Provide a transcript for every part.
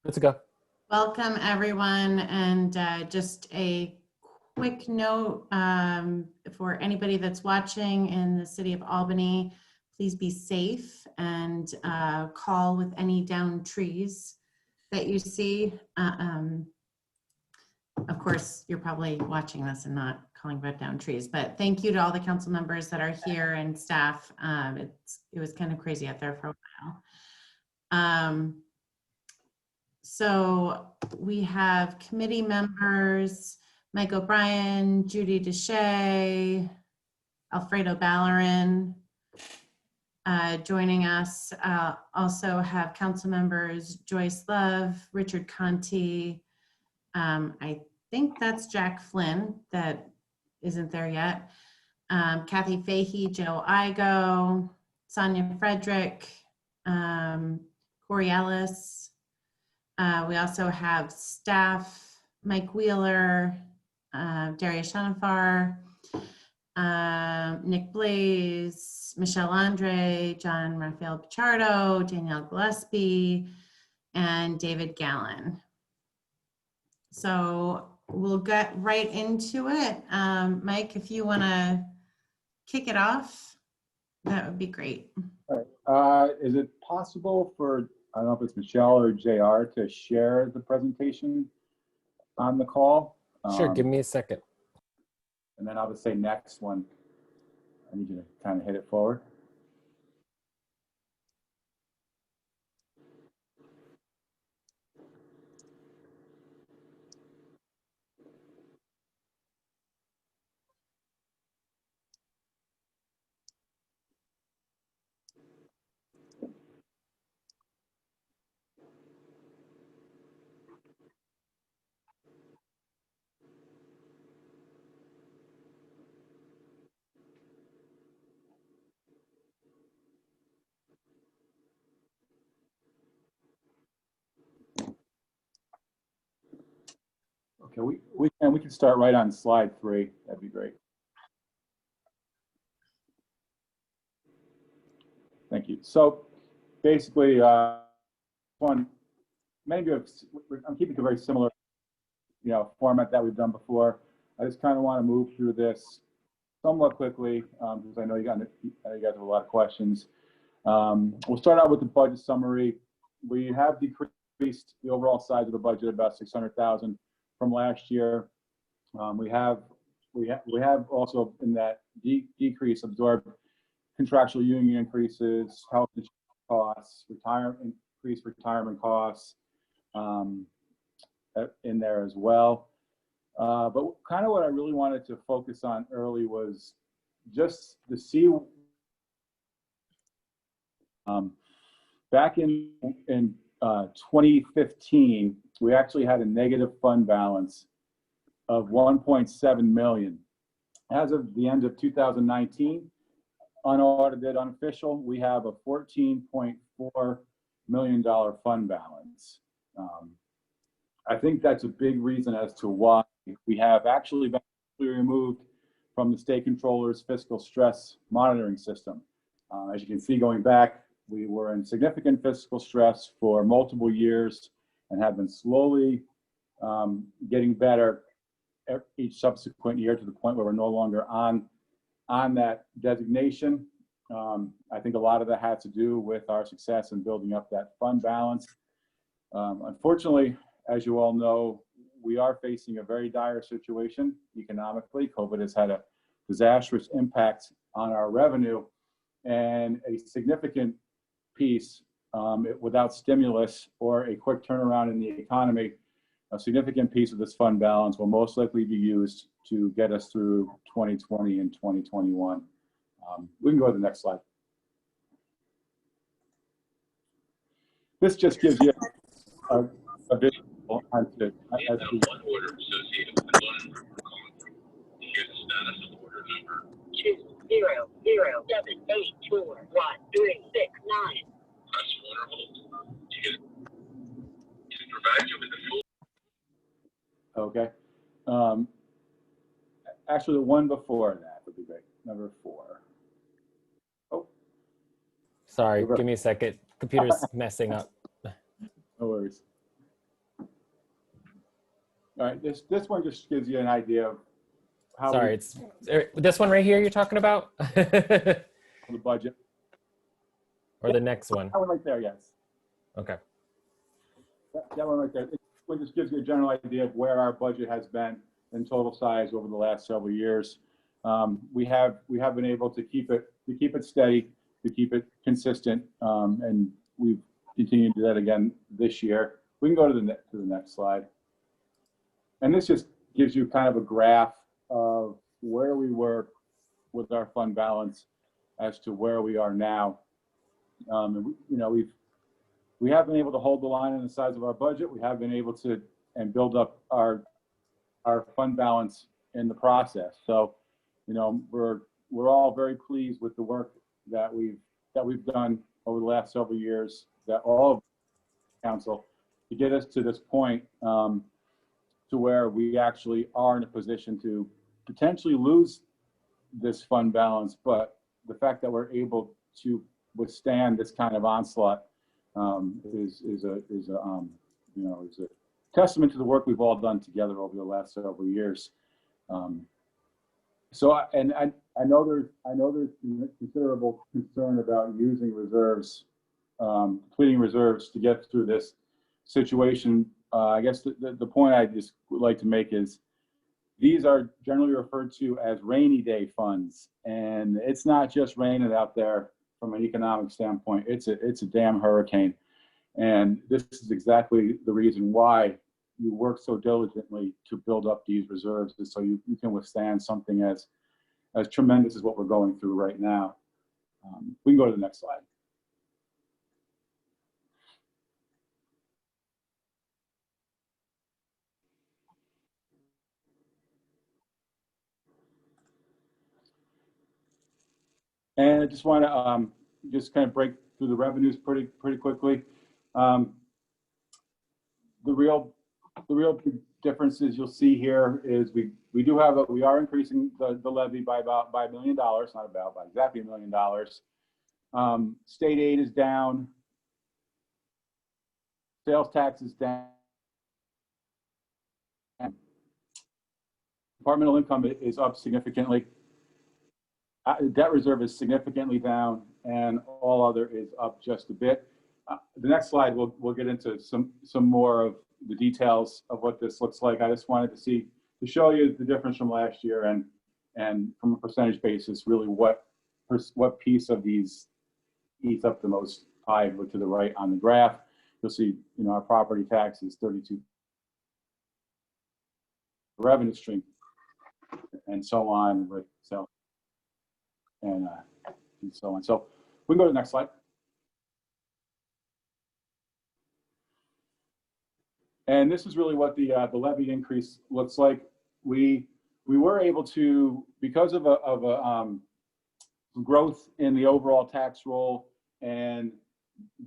Good to go. Welcome, everyone. And just a quick note for anybody that's watching in the city of Albany, please be safe and call with any downed trees that you see. Of course, you're probably watching this and not calling about downed trees, but thank you to all the council members that are here and staff. It was kind of crazy out there for a while. So we have committee members, Mike O'Brien, Judy Deshay, Alfredo Ballerin joining us. Also have council members Joyce Love, Richard Conti. I think that's Jack Flynn that isn't there yet. Kathy Fahey, Joe Igo, Sonia Frederick, Corey Ellis. We also have staff, Mike Wheeler, Darius Shanafar, Nick Blaze, Michelle Andre, John Rafael Pichardo, Danielle Gillespie, and David Gallen. So we'll get right into it. Mike, if you want to kick it off, that would be great. All right. Is it possible for, I don't know if it's Michelle or JR, to share the presentation on the call? Sure, give me a second. And then I'll just say next one. I need you to kind of hit it forward. Okay, we can start right on slide 3. That'd be great. Thank you. So basically, I'm keeping a very similar, format that we've done before. I just kind of want to move through this somewhat quickly because I know you guys have a lot of questions. We'll start out with the budget summary. We have decreased the overall size of the budget about $600,000 from last year. We have also in that decrease absorbed contractual union increases, health insurance costs, increased retirement costs in there as well. But kind of what I really wanted to focus on early was just to see back in 2015, we actually had a negative fund balance of $1.7 million. As of the end of 2019, unaudited, unofficial, we have a $14.4 million fund balance. I think that's a big reason as to why we have actually been removed from the state controller's fiscal stress monitoring system. As you can see, going back, we were in significant fiscal stress for multiple years and have been slowly getting better each subsequent year to the point where we're no longer on that designation. I think a lot of that had to do with our success in building up that fund balance. Unfortunately, as you all know, we are facing a very dire situation economically. COVID has had a disastrous impact on our revenue, and a significant piece, without stimulus or a quick turnaround in the economy, a significant piece of this fund balance will most likely be used to get us through 2020 and 2021. We can go to the next slide. This just gives you a visual as to one order associated with one column. Here's the status of order number 200784136 9. Press order hold to provide you with the full. Okay. Actually, the one before that would be great. Number 4. Oh. Sorry, give me a second. Computer's messing up. No worries. All right, this one just gives you an idea of how Sorry, it's this one right here you're talking about? the budget. Or the next one? That one right there, yes. Okay. That one right there. It just gives you a general idea of where our budget has been in total size over the last several years. We have been able to keep it steady, to keep it consistent, and we've continued to do that again this year. We can go to the next slide. And this just gives you kind of a graph of where we were with our fund balance as to where we are now. And we have been able to hold the line on the size of our budget. We have been able to build up our fund balance in the process. So, we're all very pleased with the work that we've done over the last several years, that all of council, to get us to this point, to where we actually are in a position to potentially lose this fund balance. But the fact that we're able to withstand this kind of onslaught is a testament to the work we've all done together over the last several years. So I know there's considerable concern about using reserves, depleting reserves to get through this situation. I guess the point I just would like to make is these are generally referred to as rainy day funds, and it's not just raining out there from an economic standpoint. It's a damn hurricane, and this is exactly the reason why you work so diligently to build up these reserves, is so you can withstand something as tremendous as what we're going through right now. We can go to the next slide. And I just want to just kind of break through the revenues pretty quickly. The real big differences you'll see here is we are increasing the levy by $1 million, not about, by exactly $1 million. State aid is down. Sales tax is down. Departmental income is up significantly. Debt reserve is significantly down, and all other is up just a bit. The next slide, we'll get into some more of the details of what this looks like. I just wanted to show you the difference from last year, and from a percentage basis, really what piece of these eats up the most pie. Look to the right on the graph. You'll see, our property tax is 32% revenue stream, and so on, with and so on. So we can go to the next slide. And this is really what the levy increase looks like. We were able to, because of a growth in the overall tax roll and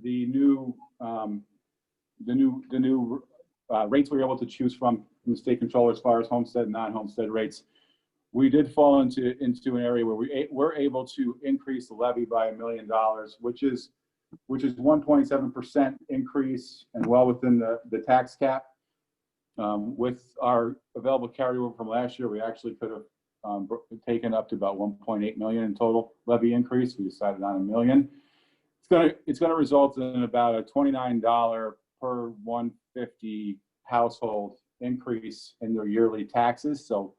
the new rates we were able to choose from the state controller as far as homestead and non-homestead rates. We did fall into an area where we were able to increase the levy by $1 million, which is 1.7% increase, and well within the tax cap. With our available carryover from last year, we actually could have taken up to about 1.8 million in total levy increase. We decided on $1 million. It's gonna result in about a $29 per 150 household increase in their yearly taxes. So,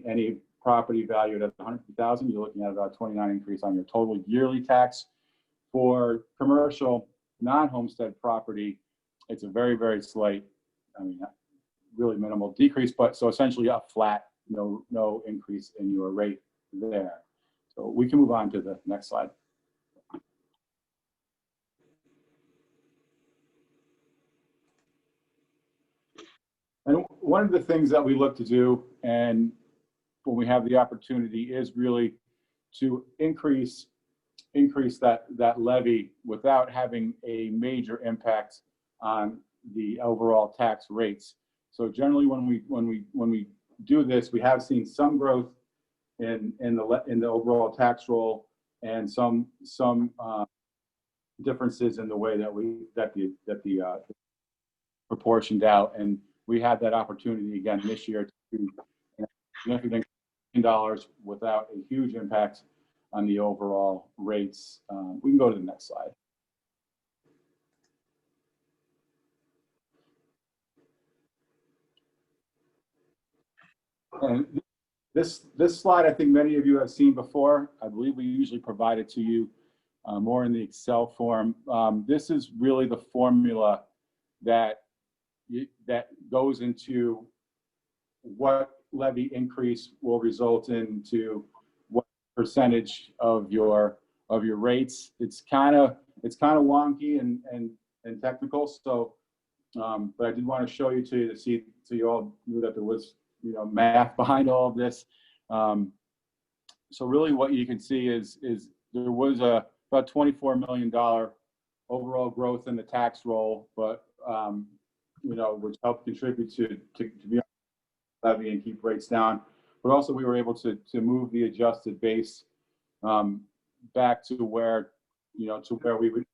any property valued at 150,000, you're looking at about 29 increase on your total yearly tax. For commercial non-homestead property, it's a very, very slight, really minimal decrease, but so essentially a flat, no increase in your rate there. So we can move on to the next slide. And one of the things that we look to do, and when we have the opportunity, is really to increase that levy without having a major impact on the overall tax rates. So generally, when we do this, we have seen some growth in the overall tax roll, and some differences in the way that the proportioned out. And we had that opportunity again this year to significant dollars without a huge impact on the overall rates. We can go to the next slide. And this slide, I think many of you have seen before. I believe we usually provide it to you more in the Excel form. This is really the formula that goes into what levy increase will result into what percentage of your rates. It's kind of wonky and technical. So, but I did want to show you to see, so you all knew that there was math behind all of this. So really, what you can see is there was about $24 million overall growth in the tax roll, but which helped contribute to be levy and keep rates down. But also we were able to move the adjusted base back to where to where we could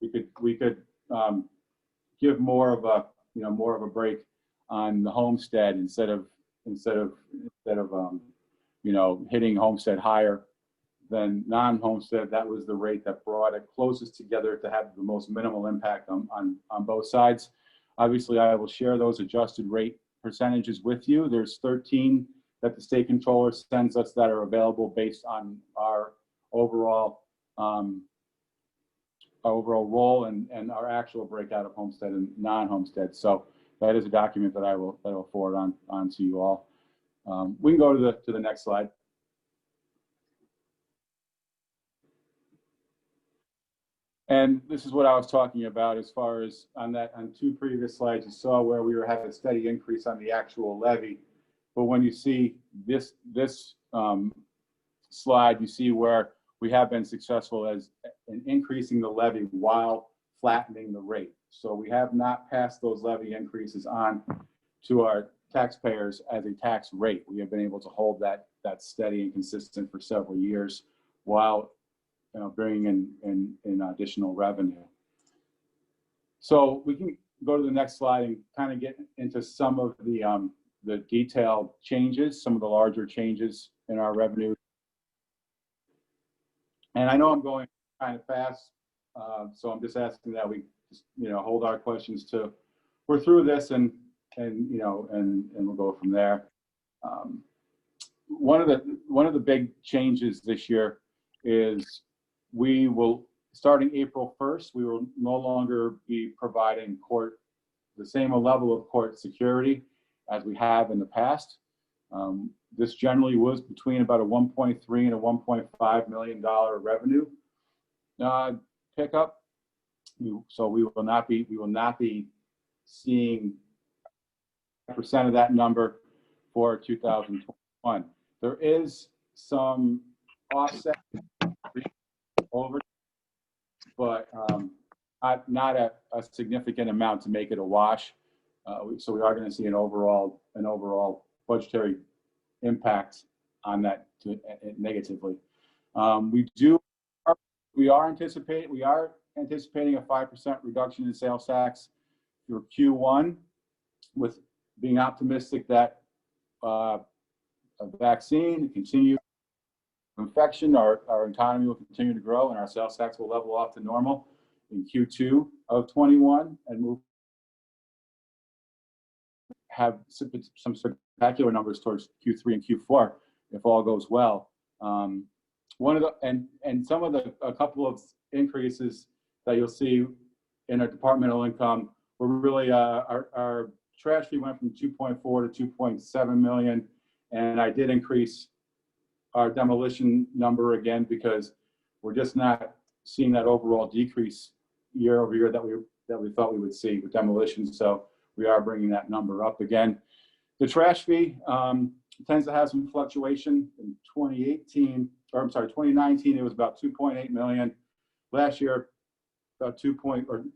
give more of a break on the homestead instead of hitting homestead higher than non-homestead. That was the rate that brought it closest together to have the most minimal impact on both sides. Obviously, I will share those adjusted rate percentages with you. There's 13 that the state controller sends us that are available based on our overall role and our actual breakout of homestead and non-homestead. So that is a document that I will forward on to you all. We can go to the next slide. And this is what I was talking about as far as on two previous slides, you saw where we were having a steady increase on the actual levy. But when you see this slide, you see where we have been successful in increasing the levy while flattening the rate. So we have not passed those levy increases on to our taxpayers as a tax rate. We have been able to hold that steady and consistent for several years while bringing in additional revenue. So we can go to the next slide and kind of get into some of the detailed changes, some of the larger changes in our revenue. And I know I'm going kind of fast, so I'm just asking that we just, hold our questions to we're through this and we'll go from there. One of the big changes this year is we will, starting April 1st, we will no longer be providing the same level of court security as we have in the past. This generally was between about a $1.3 and a $1.5 million revenue pickup. So we will not be seeing % of that number for 2021. There is some offset over, but not a significant amount to make it a wash. So we are going to see an overall budgetary impact on that negatively. We are anticipating a 5% reduction in sales tax for Q1, with being optimistic that a vaccine, continued infection, our economy will continue to grow and our sales tax will level off to normal in Q2 of 21 and have some spectacular numbers towards Q3 and Q4 if all goes well. A couple of increases that you'll see in our departmental income were really our trash fee went from 2.4 to 2.7 million, and I did increase our demolition number again because we're just not seeing that overall decrease year over year that we thought we would see with demolition. So we are bringing that number up again. The trash fee tends to have some fluctuation. In 2019, it was about 2.8 million. Last year, about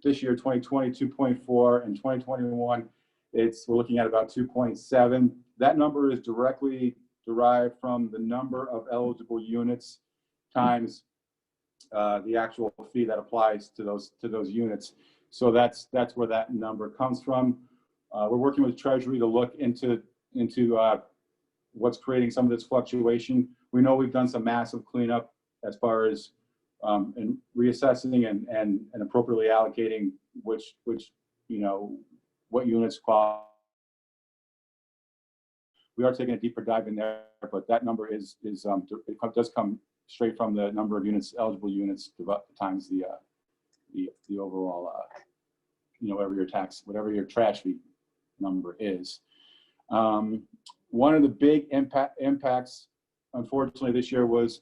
this year, 2020, 2.4, and 2021, we're looking at about 2.7. That number is directly derived from the number of eligible units times the actual fee that applies to those units. So that's where that number comes from. We're working with Treasury to look into what's creating some of this fluctuation. We know we've done some massive cleanup as far as in reassessing and appropriately allocating which what units qualify. We are taking a deeper dive in there, but that number it does come straight from the number of units, eligible units, times the overall, whatever your trash fee number is. One of the big impacts, unfortunately, this year was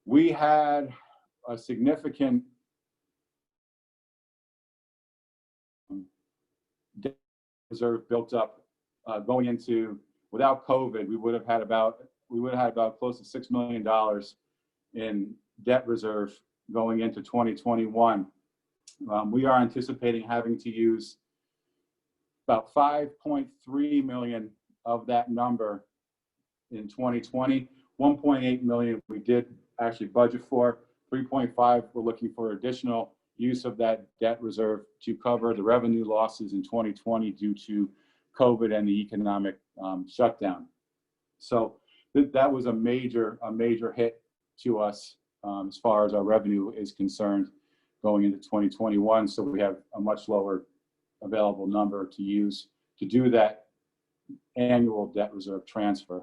we had a significant debt reserve built up going into. Without COVID, we would have had about close to $6 million in debt reserve going into 2021. We are anticipating having to use about 5.3 million of that number in 2020. 1.8 million we did actually budget for. 3.5 we're looking for additional use of that debt reserve to cover the revenue losses in 2020 due to COVID and the economic shutdown. So that was a major hit to us as far as our revenue is concerned going into 2021. So we have a much lower available number to use to do that annual debt reserve transfer.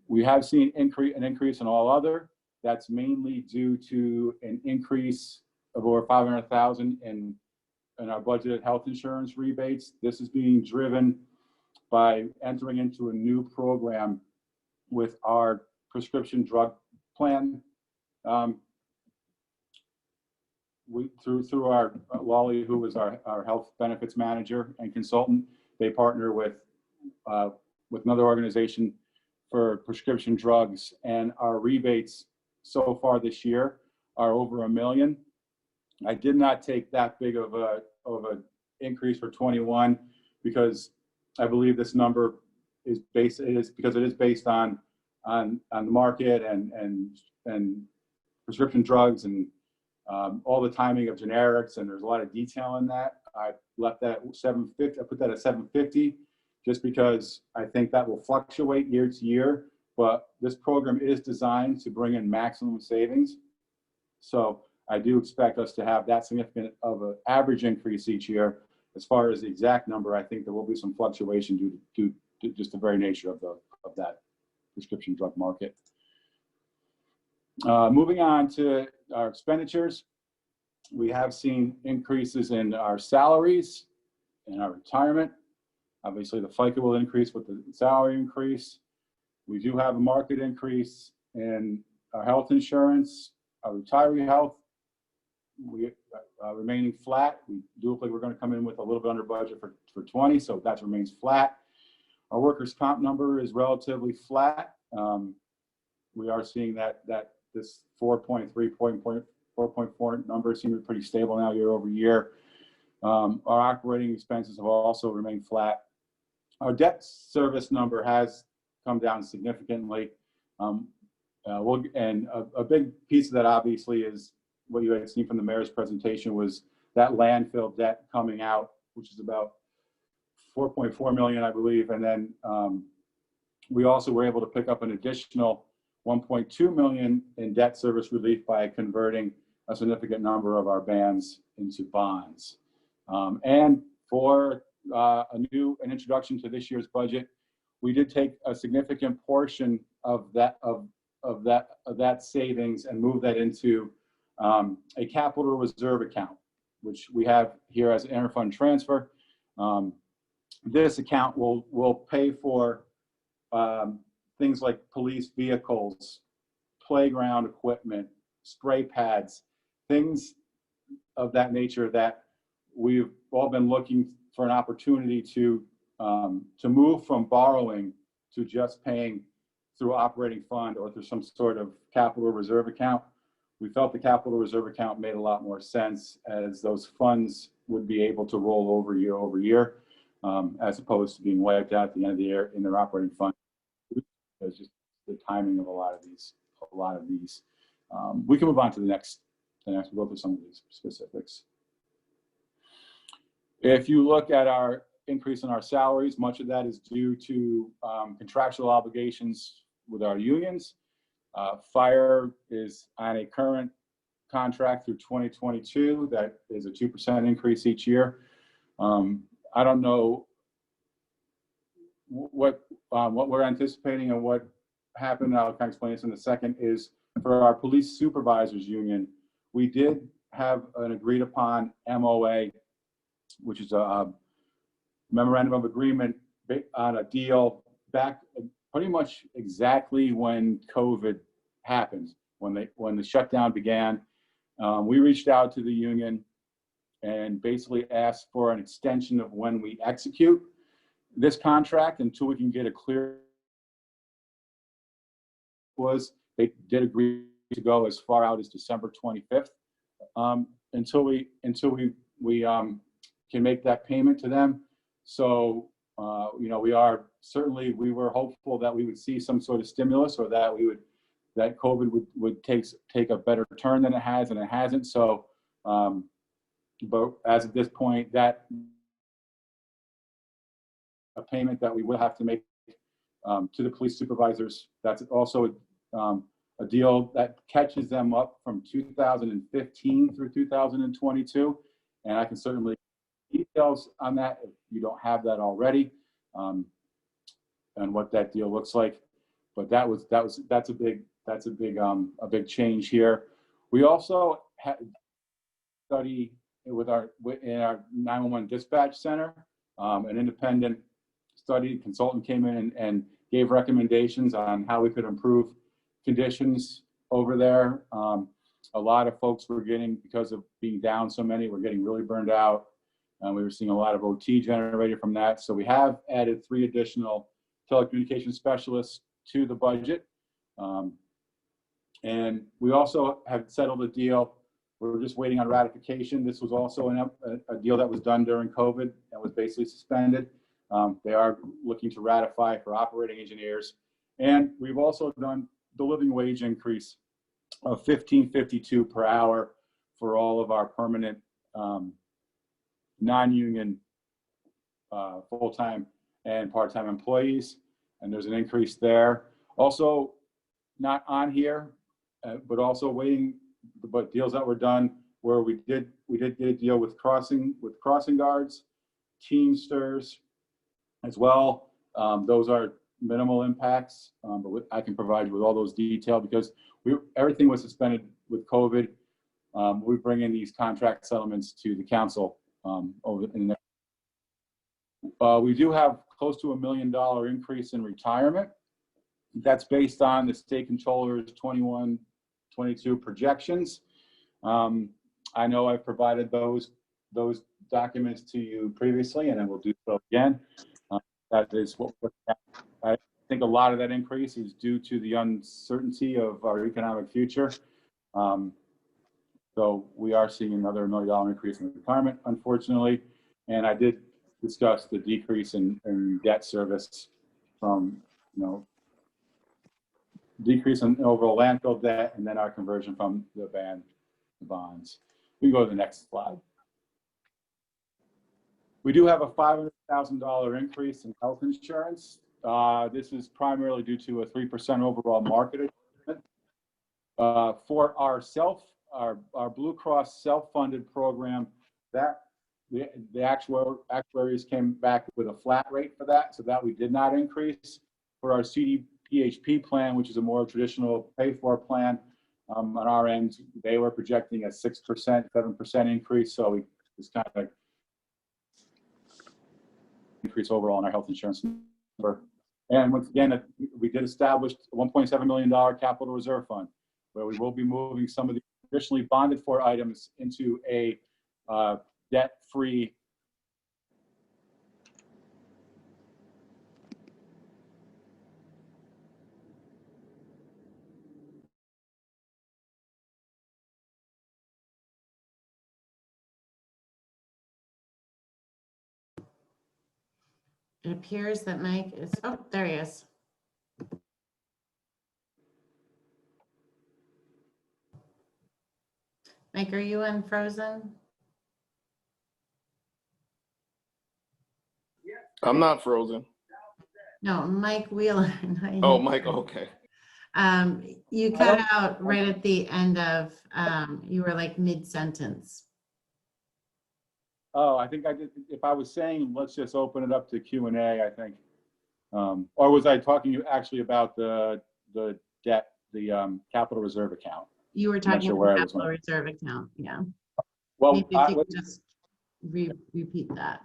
We have seen an increase in all other. That's mainly due to an increase of over 500,000 in our budgeted health insurance rebates. This is being driven by entering into a new program with our prescription drug plan. Through our Wally, who was our health benefits manager and consultant, they partner with another organization for prescription drugs, and our rebates so far this year are over $1 million. I did not take that big of an increase for 21 because I believe this number is based on the market and prescription drugs and all the timing of generics, and there's a lot of detail in that. I left that at 750. I put that at 750 just because I think that will fluctuate year to year, but this program is designed to bring in maximum savings. So I do expect us to have that significant of an average increase each year. As far as the exact number, I think there will be some fluctuation due to just the very nature of that prescription drug market. Moving on to our expenditures, we have seen increases in our salaries and our retirement. Obviously, the FICA will increase with the salary increase. We do have a market increase in our health insurance, our retiree health. We remaining flat. We do look like we're going to come in with a little bit under budget for 20, so that remains flat. Our workers' comp number is relatively flat. We are seeing that this 4.4 number seems to be pretty stable now year over year. Our operating expenses have also remained flat. Our debt service number has come down significantly. And a big piece of that obviously is what you had seen from the mayor's presentation was that landfill debt coming out, which is about 4.4 million, I believe. And then we also were able to pick up an additional 1.2 million in debt service relief by converting a significant number of our bands into bonds. And for an introduction to this year's budget, we did take a significant portion of that savings and move that into a capital reserve account, which we have here as an interfund transfer. This account will pay for things like police vehicles, playground equipment, spray pads, things of that nature that we've all been looking for an opportunity to move from borrowing to just paying through operating fund or through some sort of capital reserve account. We felt the capital reserve account made a lot more sense as those funds would be able to roll over year, as opposed to being wiped out at the end of the year in their operating fund. It's just the timing of a lot of these. We can move on to the next. We'll go through some of these specifics. If you look at our increase in our salaries. Much of that is due to contractual obligations with our unions. Fire is on a current contract through 2022. That is a 2% increase each year. I don't know what we're anticipating and what happened. I'll kind of explain this in a second. Is for our police supervisors union, we did have an agreed upon MOA, which is a memorandum of agreement on a deal back pretty much exactly when COVID happened, when the shutdown began. We reached out to the union and basically asked for an extension of when we execute this contract until we can get a clear. They did agree to go as far out as December 25th until we can make that payment to them. So we were hopeful that we would see some sort of stimulus, or that COVID would take a better turn than it has, and it hasn't. So, but as of this point, that a payment that we will have to make to the police supervisors. That's also a deal that catches them up from 2015 through 2022, and I can certainly details on that if you don't have that already, and what that deal looks like. But that's a big change here. We also had study in our 911 dispatch center. An independent study consultant came in and gave recommendations on how we could improve conditions over there. A lot of folks were getting, because of being down so many, were getting really burned out. We were seeing a lot of OT generated from that. So we have added 3 additional telecommunications specialists to the budget. And we also have settled a deal. We're just waiting on ratification. This was also a deal that was done during COVID that was basically suspended. They are looking to ratify for operating engineers. And we've also done the living wage increase of $15.52 per hour for all of our permanent non-union full-time and part-time employees. And there's an increase there. Also, not on here, but also waiting, but deals that were done where we did get a deal with crossing guards, Teamsters as well. Those are minimal impacts, but I can provide you with all those detail because everything was suspended with COVID. We bring in these contract settlements to the council over in the next. We do have close to $1 million increase in retirement. That's based on the state controller's 21-22 projections. I know I've provided those documents to you previously, and I will do so again. That is what I think a lot of that increase is due to the uncertainty of our economic future. So we are seeing another $1 million increase in retirement, unfortunately. And I did discuss the decrease in debt service from, decrease in overall landfill debt, and then our conversion from the bonds. We can go to the next slide. We do have a $500,000 increase in health insurance. This is primarily due to a 3% overall market adjustment. For our Blue Cross self-funded program, that the actuaries came back with a flat rate for that, so that we did not increase. For our CDPHP plan, which is a more traditional pay-for plan, on our end, they were projecting a 6%, 7% increase, so we just kind of increase overall in our health insurance number. And once again, we did establish a $1.7 million capital reserve fund, where we will be moving some of the traditionally bonded for items into a debt-free. It appears that Mike is, oh, there he is. Mike, are you unfrozen? I'm not frozen. No, Mike Wheeler. not you. Oh, Mike, okay. You cut out right at the end of, you were like mid-sentence. Oh, I think I did. If I was saying, let's just open it up to Q&A, I think. Or was I talking actually about the debt, the capital reserve account? You were not talking sure about where I the was capital going. reserve account, yeah. Well, Maybe if you could just repeat that.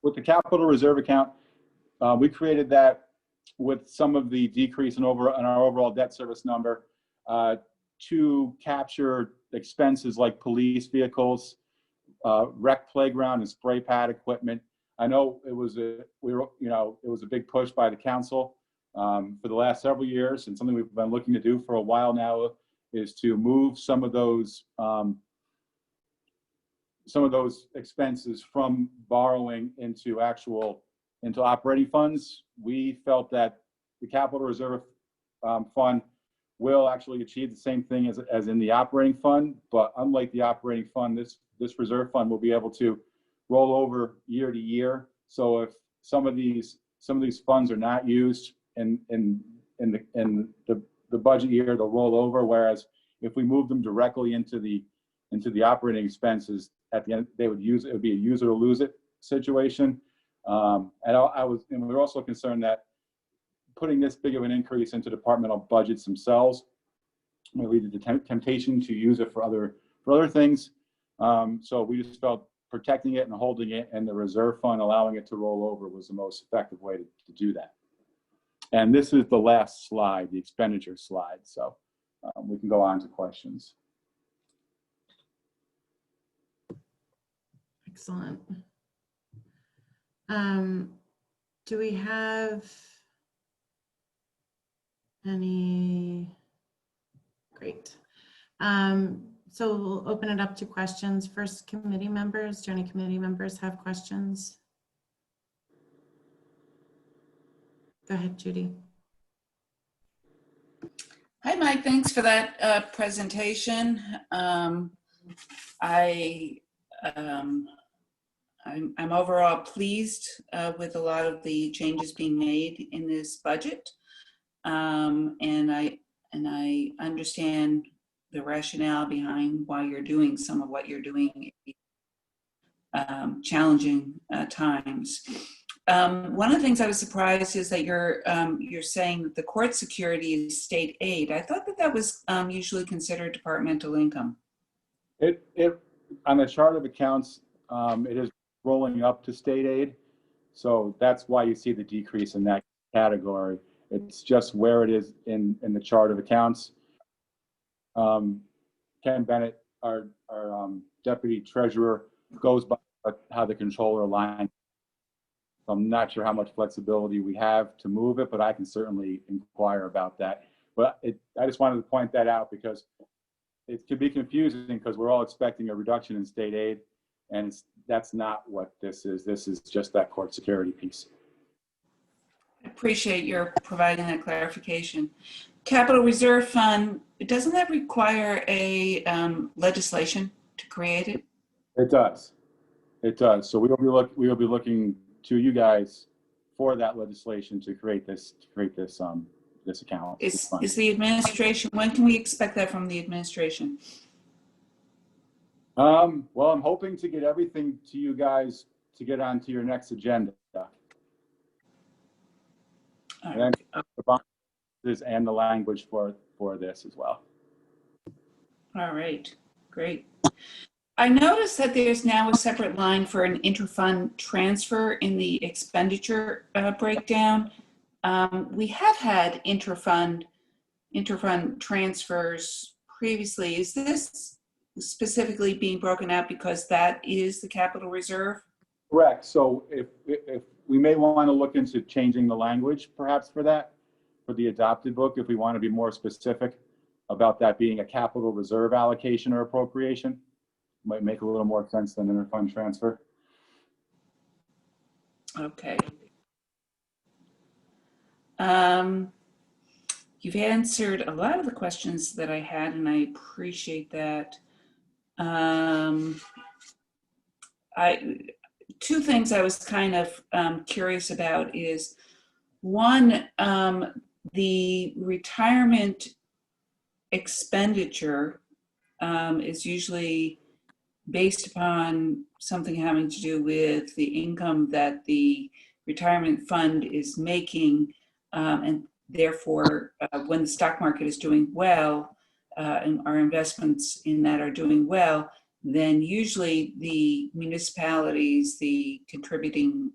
with the capital reserve account, we created that with some of the decrease in our overall debt service number to capture expenses like police vehicles, rec playground and spray pad equipment. I know it was it was a big push by the council for the last several years, and something we've been looking to do for a while now is to move some of those expenses from borrowing into operating funds. We felt that the capital reserve fund will actually achieve the same thing as in the operating fund, but unlike the operating fund, this reserve fund will be able to roll over year to year. So if some of these funds are not used in the budget year, they'll roll over. Whereas if we move them directly into the operating expenses, at the end it would be a use it or lose it situation. And we were also concerned that putting this big of an increase into departmental budgets themselves may lead to the temptation to use it for other things. So we just felt protecting it and holding it, and the reserve fund allowing it to roll over was the most effective way to do that. And this is the last slide, the expenditure slide. So we can go on to questions. Excellent. Do we have any? Great. So we'll open it up to questions. First, committee members. Do any committee members have questions? Go ahead, Judy. Hi, Mike. Thanks for that presentation. I'm overall pleased with a lot of the changes being made in this budget, and I understand the rationale behind why you're doing some of what you're doing in challenging times. One of the things I was surprised is that you're saying that the court security is state aid. I thought that was usually considered departmental income. It on the chart of accounts, it is rolling up to state aid, so that's why you see the decrease in that category. It's just where it is in the chart of accounts. Ken Bennett, our deputy treasurer, goes by how the controller aligns. I'm not sure how much flexibility we have to move it, but I can certainly inquire about that. But I just wanted to point that out because it could be confusing because we're all expecting a reduction in state aid, and that's not what this is. This is just that court security piece. I appreciate your providing that clarification. Capital Reserve Fund, doesn't that require a legislation to create it? It does. It does. So we will be looking to you guys for that legislation to create this account. Is the administration, when can we expect that from the administration? Well, I'm hoping to get everything to you guys to get onto your next agenda. And then the boxes and the language for this as well. All right, great. I noticed that there's now a separate line for an intra-fund transfer in the expenditure breakdown. We have had intra-fund transfers previously. Is this specifically being broken out because that is the capital reserve? Correct. So if we may want to look into changing the language perhaps for the adopted book, if we want to be more specific about that being a capital reserve allocation or appropriation, might make a little more sense than inter-fund transfer. Okay. You've answered a lot of the questions that I had, and I appreciate that. two things I was kind of curious about is, one, the retirement expenditure is usually based upon something having to do with the income that the retirement fund is making, and therefore, when the stock market is doing well, and our investments in that are doing well, then usually the municipalities, the contributing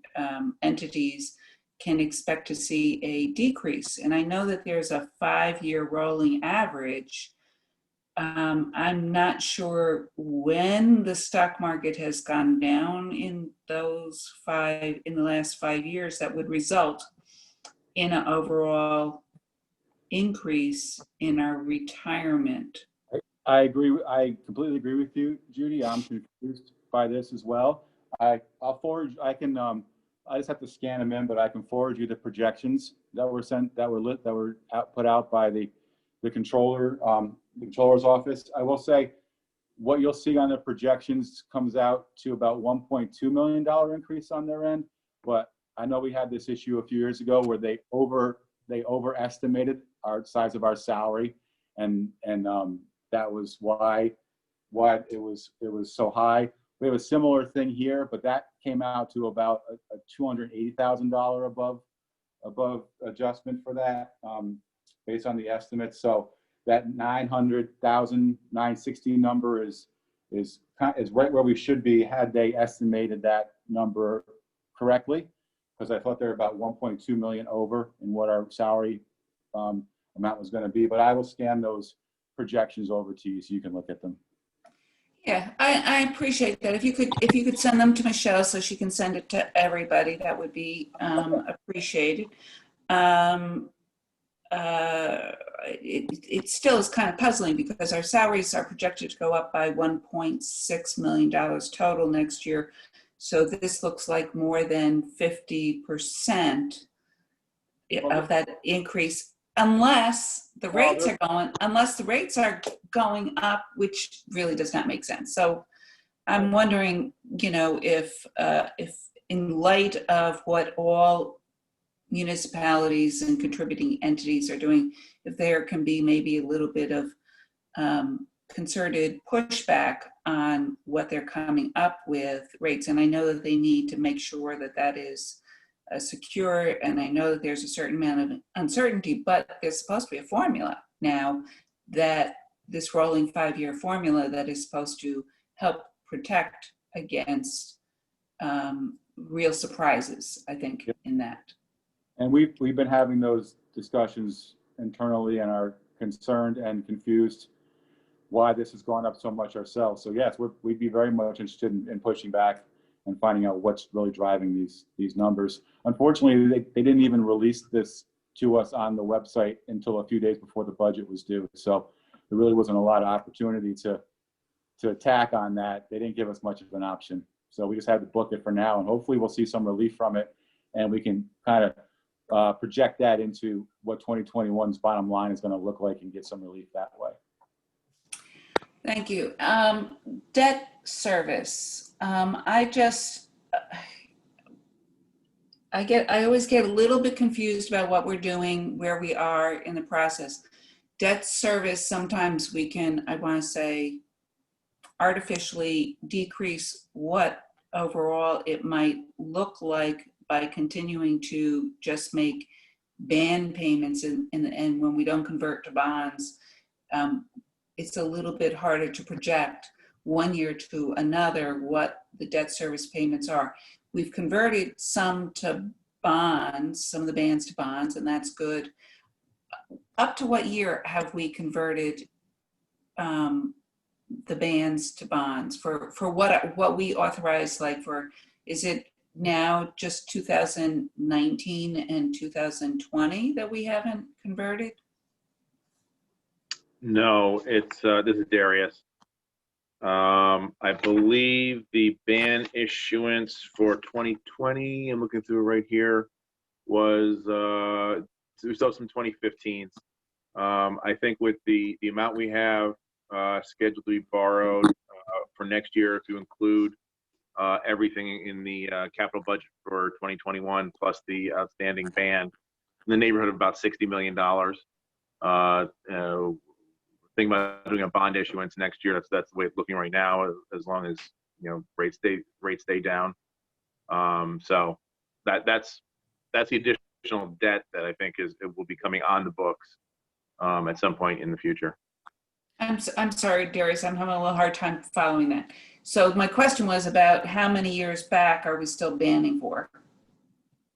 entities, can expect to see a decrease. And I know that there's a 5-year rolling average. I'm not sure when the stock market has gone down in the last 5 years that would result in an overall increase in our retirement. I agree. I completely agree with you, Judy. I'm confused by this as well. I'll forward. I just have to scan them in, but I can forward you the projections that were sent, that were put out by the controller's office. I will say, what you'll see on the projections comes out to about $1.2 million increase on their end. But I know we had this issue a few years ago where they overestimated our size of our salary, and that was why it was so high. We have a similar thing here, but that came out to about a $280,000 above adjustment for that, based on the estimates. So that 960 number is right where we should be had they estimated that number correctly, because I thought they were about 1.2 million over in what our salary amount was going to be. But I will scan those projections over to you so you can look at them. Yeah, I appreciate that. If you could send them to Michelle so she can send it to everybody, that would be appreciated. It still is kind of puzzling because our salaries are projected to go up by $1.6 million total next year. So this looks like more than 50% of that increase, unless the rates are going up, which really does not make sense. So I'm wondering, if in light of what all municipalities and contributing entities are doing, if there can be maybe a little bit of concerted pushback on what they're coming up with rates. And I know that they need to make sure that that is secure, and I know that there's a certain amount of uncertainty, but there's supposed to be a formula now, that this rolling 5-year formula that is supposed to help protect against real surprises, I think, in that. And we've been having those discussions internally and are concerned and confused why this has gone up so much ourselves. So yes, we'd be very much interested in pushing back and finding out what's really driving these numbers. Unfortunately, they didn't even release this to us on the website until a few days before the budget was due. So there really wasn't a lot of opportunity to attack on that. They didn't give us much of an option. So we just had to book it for now, and hopefully we'll see some relief from it, and we can kind of project that into what 2021's bottom line is going to look like and get some relief that way. Thank you. Debt service. I always get a little bit confused about what we're doing, where we are in the process. Debt service, sometimes we can, I want to say, artificially decrease what overall it might look like by continuing to just make band payments, and when we don't convert to bonds, it's a little bit harder to project one year to another what the debt service payments are. We've converted some to bonds, some of the bands to bonds, and that's good. Up to what year have we converted the bands to bonds for what we authorize? Like, for, is it now just 2019 and 2020 that we haven't converted? No, it's this is Darius. I believe the ban issuance for 2020, I'm looking through right here, was still some 2015s. I think with the amount we have scheduled to be borrowed for next year, if you include everything in the capital budget for 2021 plus the outstanding ban in the neighborhood of about $60 million. Thinking about doing a bond issuance next year. That's the way it's looking right now, as long as rates stay down. So that's the additional debt that I think it will be coming on the books at some point in the future. I'm sorry, Darius, I'm having a little hard time following that. So my question was about how many years back are we still banning for?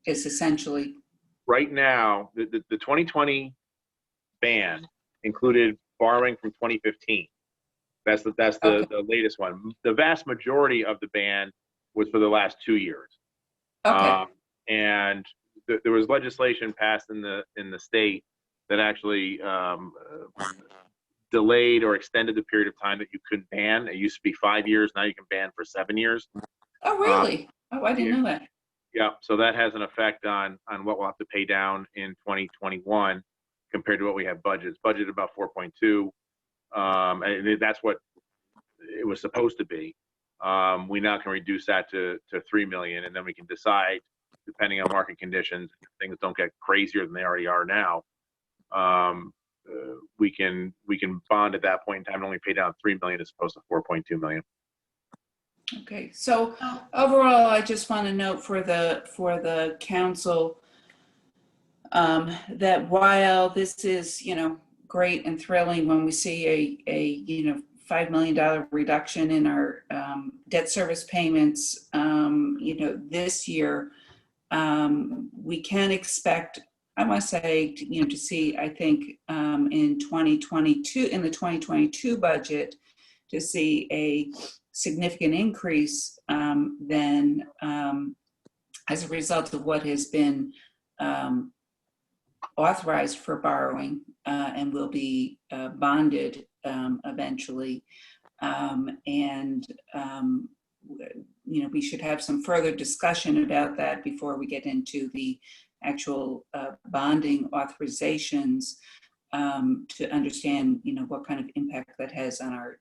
It's essentially. Right now, the 2020 ban included borrowing from 2015. That's Okay. the latest one. The vast majority of the ban was for the last 2 years. Okay. And there was legislation passed in the state that actually delayed or extended the period of time that you could ban. It used to be 5 years. Now you can ban for 7 years. Oh, really? I didn't know that. Yeah. So that has an effect on what we'll have to pay down in 2021 compared to what we have budgeted. It's budgeted about 4.2. And that's what it was supposed to be. We now can reduce that to 3 million, and then we can decide, depending on market conditions, if things don't get crazier than they already are now. We can bond at that point in time and only pay down 3 million as opposed to 4.2 million. Okay. So overall, I just want to note for the council that while this is great and thrilling when we see a $5 million reduction in our debt service payments, this year, we can expect, I must say, to see, I think, in 2022, in the 2022 budget, to see a significant increase than as a result of what has been authorized for borrowing and will be bonded eventually. We should have some further discussion about that before we get into the actual bonding authorizations to understand, what kind of impact that has on our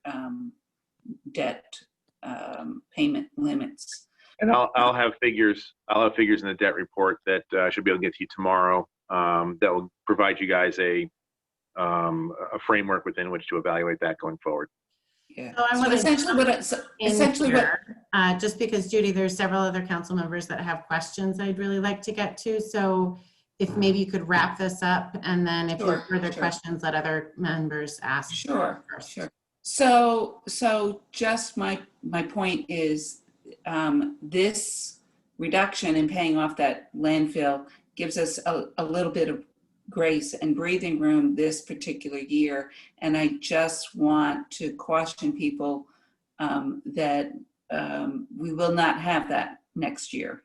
debt payment limits. And I'll have figures in the debt report that I should be able to get to you tomorrow. That will provide you guys a framework within which to evaluate that going forward. Yeah. So I want to essentially what just because, Judy, there's several other council members that have questions I'd really like to get to. So if maybe you could wrap this up, and then if you have further questions, let other members ask. Sure. First. Sure. So just my point is this reduction in paying off that landfill gives us a little bit of grace and breathing room this particular year. And I just want to caution people that we will not have that next year.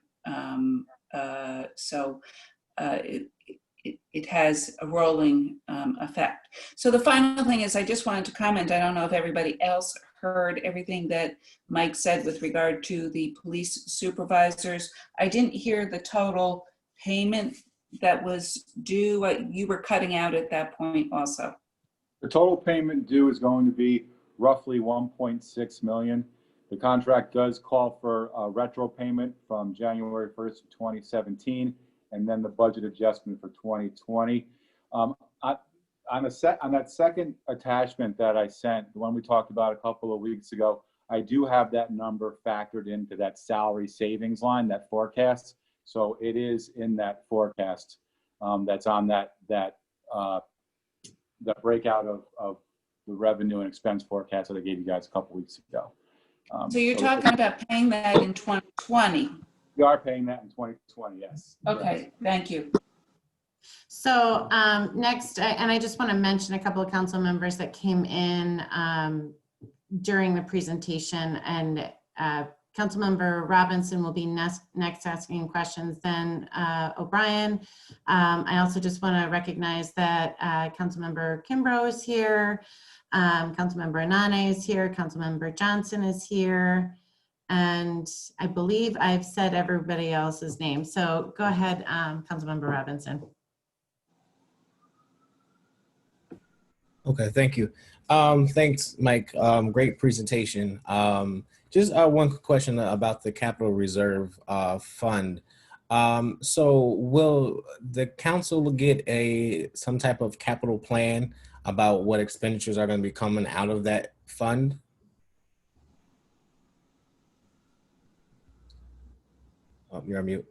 It has a rolling effect. So the final thing is, I just wanted to comment, I don't know if everybody else heard everything that Mike said with regard to the police supervisors. I didn't hear the total payment that was due. You were cutting out at that point also. The total payment due is going to be roughly 1.6 million. The contract does call for a retro payment from January 1st of 2017, and then the budget adjustment for 2020. On that second attachment that I sent, the one we talked about a couple of weeks ago, I do have that number factored into that salary savings line, that forecast. So it is in that forecast that's on that breakout of the revenue and expense forecast that I gave you guys a couple weeks ago. So you're talking about paying that in 2020? We are paying that in 2020, yes. Okay, thank you. So next, and I just want to mention a couple of council members that came in during the presentation, and Councilmember Robinson will be next asking questions, then O'Brien. I also just want to recognize that Councilmember Kimbrough is here, Councilmember Anane is here, Councilmember Johnson is here, and I believe I've said everybody else's name. So go ahead, Councilmember Robinson. Okay, thank you. Thanks, Mike. Great presentation. Just one quick question about the capital reserve fund. So will the council get some type of capital plan about what expenditures are going to be coming out of that fund? Oh, you're on mute.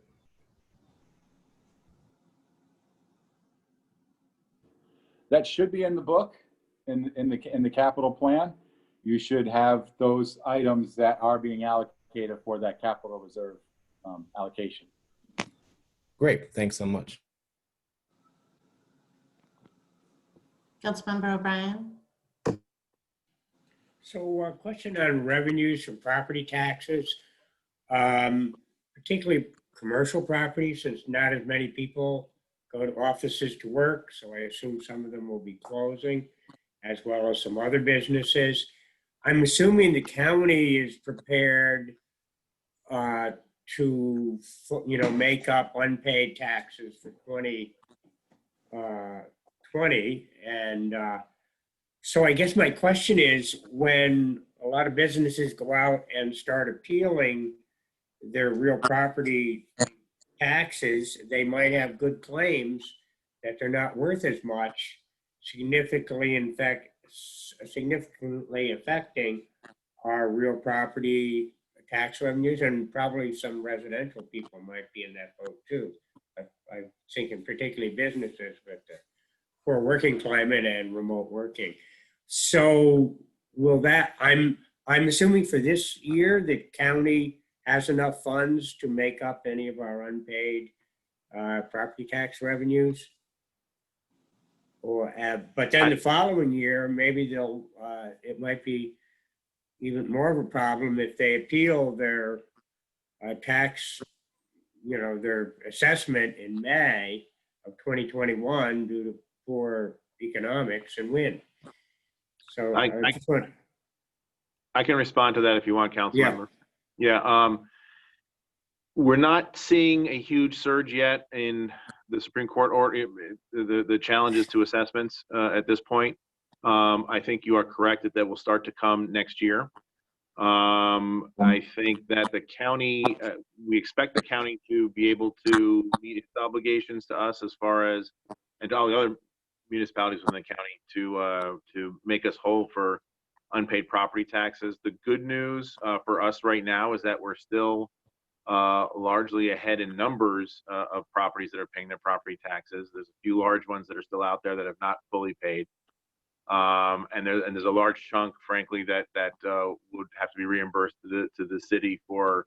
That should be in the book, in the capital plan. You should have those items that are being allocated for that capital reserve allocation. Great. Thanks so much. Councilmember O'Brien? So question on revenues from property taxes, particularly commercial properties, since not as many people go to offices to work. So I assume some of them will be closing, as well as some other businesses. I'm assuming the county is prepared to, make up unpaid taxes for 2020. And so I guess my question is, when a lot of businesses go out and start appealing their real property taxes, they might have good claims that they're not worth as much, significantly affecting our real property tax revenues, and probably some residential people might be in that boat too. I'm thinking particularly businesses with the poor working climate and remote working. So will that, I'm assuming for this year, the county has enough funds to make up any of our unpaid property tax revenues? Or, but then the following year, maybe it might be even more of a problem if they appeal their tax, their assessment in May of 2021 due to poor economics and win. So I can respond to that if you want, council member. Yeah. We're not seeing a huge surge yet in the Supreme Court or the challenges to assessments at this point. I think you are correct that will start to come next year. I think that the county, we expect the county to be able to meet its obligations to us as far as, and to all the other municipalities within the county to make us whole for unpaid property taxes. The good news for us right now is that we're still largely ahead in numbers of properties that are paying their property taxes. There's a few large ones that are still out there that have not fully paid. And there's a large chunk, frankly, that would have to be reimbursed to the city for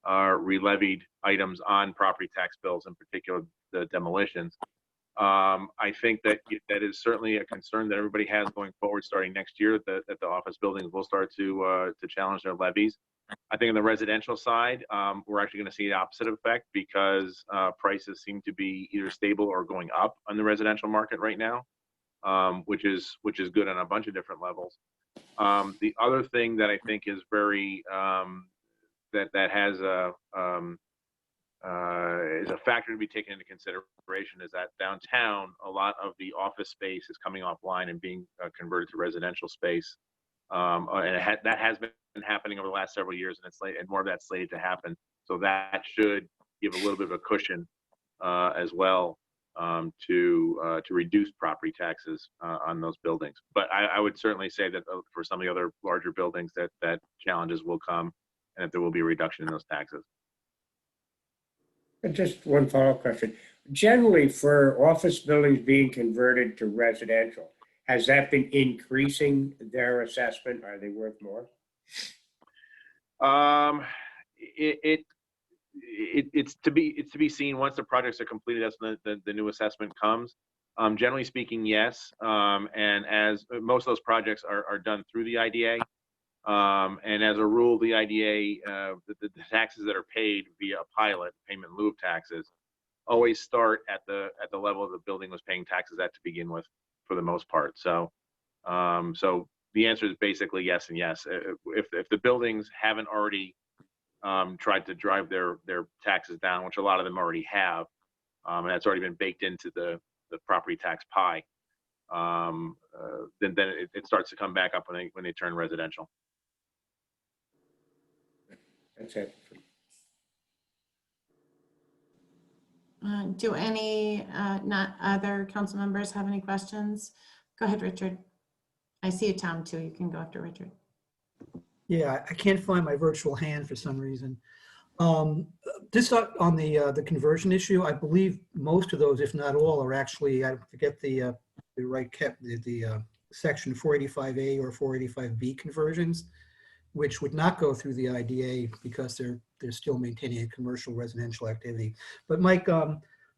re-levied items on property tax bills, in particular the demolitions. I think that is certainly a concern that everybody has going forward, starting next year, that the office buildings will start to challenge their levies. I think on the residential side, we're actually going to see the opposite effect because prices seem to be either stable or going up on the residential market right now, which is good on a bunch of different levels. The other thing that I think is very that has is a factor to be taken into consideration is that downtown, a lot of the office space is coming offline and being converted to residential space. And that has been happening over the last several years, and more of that's slated to happen. So that should give a little bit of a cushion as well to reduce property taxes on those buildings. But I would certainly say that for some of the other larger buildings that challenges will come and that there will be a reduction in those taxes. And just one follow-up question. Generally, for office buildings being converted to residential, has that been increasing their assessment? Are they worth more? It's to be seen once the projects are completed as the new assessment comes. Generally speaking, yes. And as most of those projects are done through the IDA, and as a rule, the IDA, the taxes that are paid via a pilot, payment in lieu of taxes, always start at the level the building was paying taxes at to begin with, for the most part. So, so the answer is basically yes and yes. If the buildings haven't already tried to drive their taxes down, which a lot of them already have, and that's already been baked into the property tax pie, then it starts to come back up when they turn residential. That's it. Do any not other council members have any questions? Go ahead, Richard. I see a Tom too. You can go after Richard. Yeah, I can't find my virtual hand for some reason. Just on the conversion issue, I believe most of those, if not all, are actually, I forget the right kept the section 485A or 485B conversions, which would not go through the IDA because they're still maintaining a commercial residential activity. But Mike,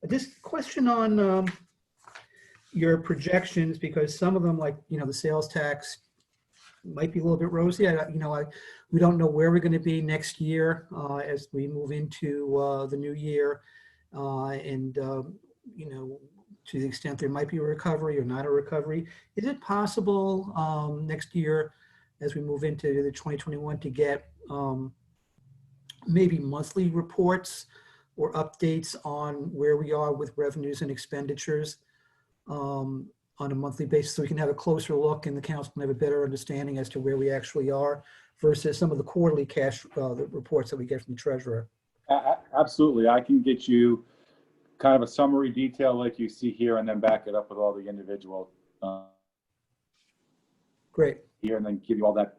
just question on your projections, because some of them, like, the sales tax might be a little bit rosy. We don't know where we're going to be next year as we move into the new year. To the extent there might be a recovery or not a recovery, is it possible next year as we move into the 2021 to get maybe monthly reports or updates on where we are with revenues and expenditures on a monthly basis, so we can have a closer look and the council can have a better understanding as to where we actually are versus some of the quarterly cash the reports that we get from the treasurer? Absolutely. I can get you kind of a summary detail like you see here, and then back it up with all the individual Great. here, and then give you all that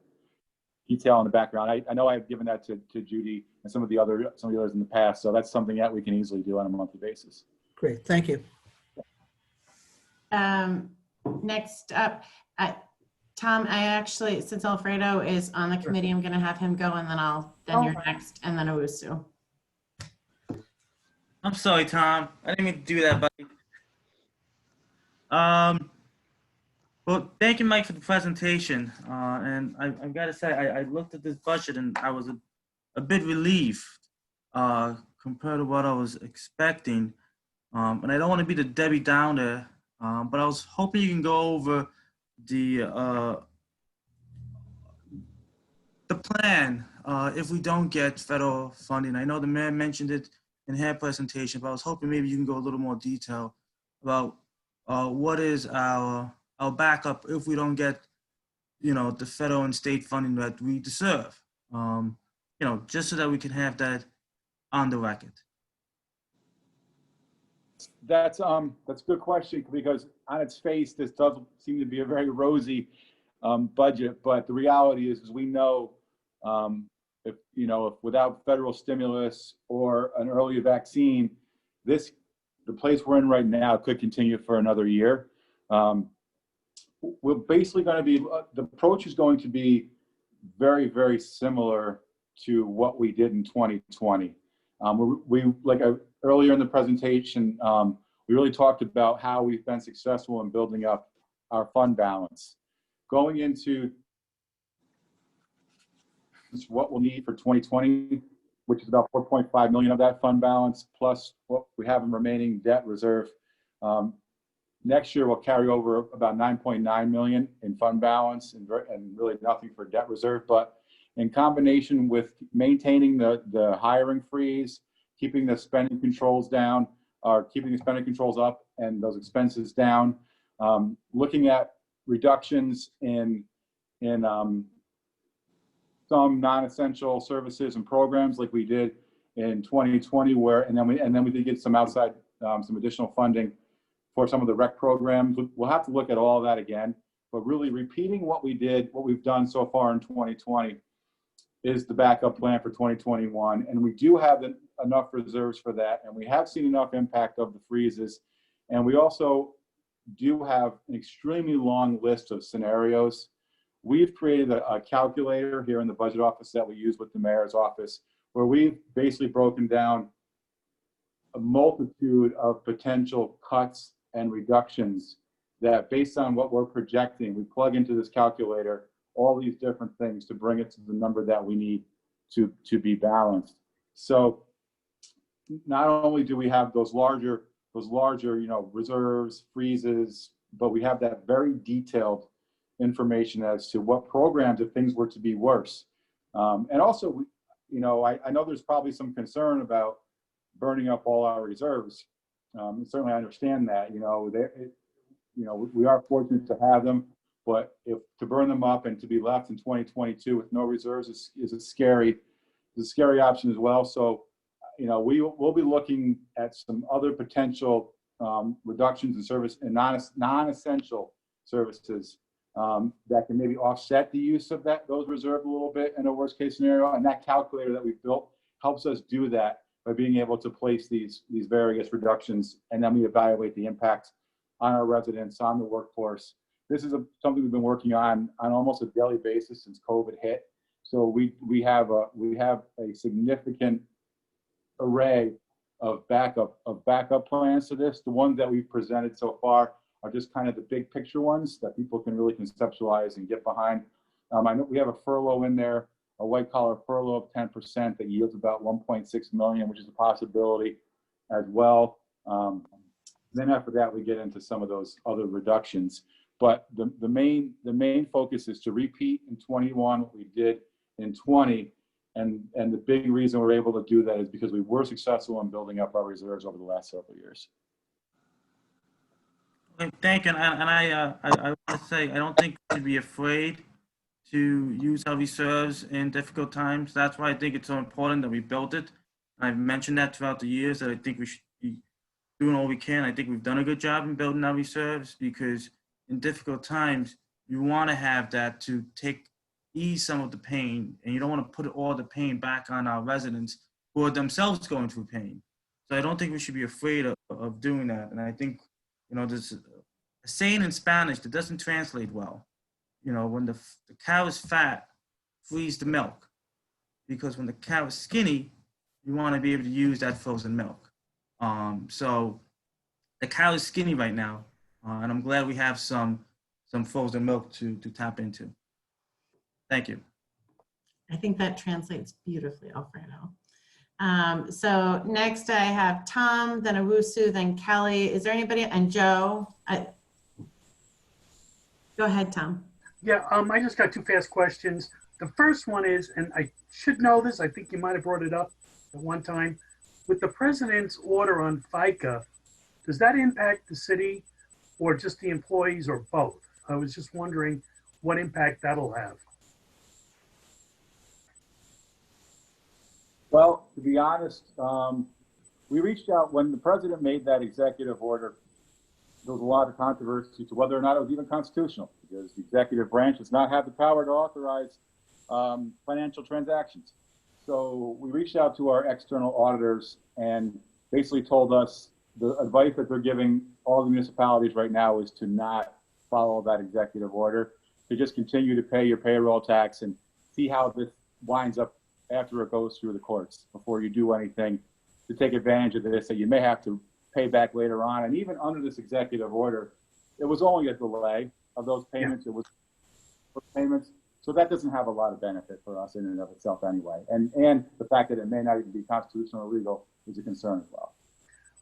detail in the background. I know I've given that to Judy and some of the others in the past, so that's something that we can easily do on a monthly basis. Great. Thank you. Next up, Tom, I actually, since Alfredo is on the committee, I'm going to have him go, and then you're next, and then Owusu. I'm sorry, Tom. I didn't mean to do that, buddy. Well, thank you, Mike, for the presentation. And I've got to say, I looked at this budget and I was a bit relieved compared to what I was expecting. And I don't want to be the Debbie Downer, but I was hoping you can go over the plan if we don't get federal funding. I know the mayor mentioned it in her presentation, but I was hoping maybe you can go a little more detail about what is our backup if we don't get, the federal and state funding that we deserve, just so that we can have that on the record. That's a good question, because on its face, this doesn't seem to be a very rosy budget. But the reality is we know if without federal stimulus or an early vaccine, the place we're in right now could continue for another year. We're basically going to be, the approach is going to be very, very similar to what we did in 2020. Earlier in the presentation, we really talked about how we've been successful in building up our fund balance. Going into what we'll need for 2020, which is about 4.5 million of that fund balance, plus what we have in remaining debt reserve. Next year, we'll carry over about 9.9 million in fund balance and really nothing for debt reserve. But in combination with maintaining the hiring freeze, keeping the spending controls down, or keeping the spending controls up and those expenses down, looking at reductions in some non-essential services and programs like we did in 2020, and then we did get some outside, some additional funding for some of the rec programs. We'll have to look at all of that again, but really repeating what we've done so far in 2020 is the backup plan for 2021. And we do have enough reserves for that. And we have seen enough impact of the freezes. And we also do have an extremely long list of scenarios. We've created a calculator here in the budget office that we use with the mayor's office, where we've basically broken down a multitude of potential cuts and reductions that, based on what we're projecting, we plug into this calculator all these different things to bring it to the number that we need to be balanced. So not only do we have those larger reserves, freezes, but we have that very detailed information as to what programs, if things were to be worse. And also, I know there's probably some concern about burning up all our reserves. Certainly I understand that, you know, we are fortunate to have them, but if to burn them up and to be left in 2022 with no reserves is a scary option as well. So, you know, we'll be looking at some other potential reductions in service and non-essential services that can maybe offset the use of those reserves a little bit in a worst case scenario. And that calculator that we've built helps us do that by being able to place these various reductions, and then we evaluate the impact on our residents, on the workforce. This is something we've been working on almost a daily basis since COVID hit. So we have a significant array of backup plans to this. The ones that we've presented so far are just kind of the big picture ones that people can really conceptualize and get behind. I know we have a furlough in there, a white collar furlough of 10% that yields about 1.6 million, which is a possibility as well. Then after that, we get into some of those other reductions. But the main focus is to repeat in 21 what we did in 20. And the big reason we're able to do that is because we were successful in building up our reserves over the last several years. Okay, thank you. And I want to say, I don't think we should be afraid to use our reserves in difficult times. That's why I think it's so important that we built it. I've mentioned that throughout the years, that I think we should be doing all we can. I think we've done a good job in building our reserves, because in difficult times, you want to have that to ease some of the pain, and you don't want to put all the pain back on our residents who are themselves going through pain. So I don't think we should be afraid of doing that. And I think, you know, there's a saying in Spanish that doesn't translate well. You know, when the cow is fat, freeze the milk. Because when the cow is skinny, you want to be able to use that frozen milk. So the cow is skinny right now, and I'm glad we have some frozen milk to tap into. Thank you. I think that translates beautifully, Alfredo. So next I have Tom, then Owusu, then Kelly. Is there anybody? And Joe. Go ahead, Tom. Yeah, I just got two fast questions. The first one is, and I should know this, I think you might have brought it up at one time, with the president's order on Fica, does that impact the city or just the employees or both? I was just wondering what impact that'll have. Well, to be honest, we reached out when the president made that executive order. There was a lot of controversy to whether or not it was even constitutional, because the executive branch does not have the power to authorize financial transactions. So we reached out to our external auditors and basically told us the advice that they're giving all the municipalities right now is to not follow that executive order, to just continue to pay your payroll tax and see how this winds up after it goes through the courts before you do anything to take advantage of this that you may have to pay back later on. And even under this executive order, it was only a delay of those payments. Yeah. It was payments. So that doesn't have a lot of benefit for us in and of itself anyway. And the fact that it may not even be constitutional or legal is a concern as well.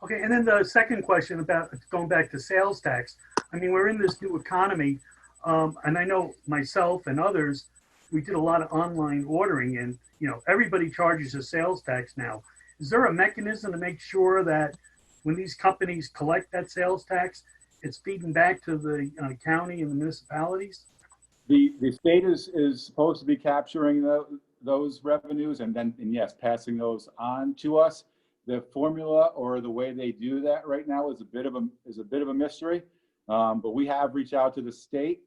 Okay, and then the second question about going back to sales tax. I mean, we're in this new economy, and I know myself and others, we did a lot of online ordering, and you know, everybody charges a sales tax now. Is there a mechanism to make sure that when these companies collect that sales tax, it's feeding back to the county and the municipalities? The state is supposed to be capturing those revenues and yes, passing those on to us. The formula or the way they do that right now is a bit of a mystery. But we have reached out to the state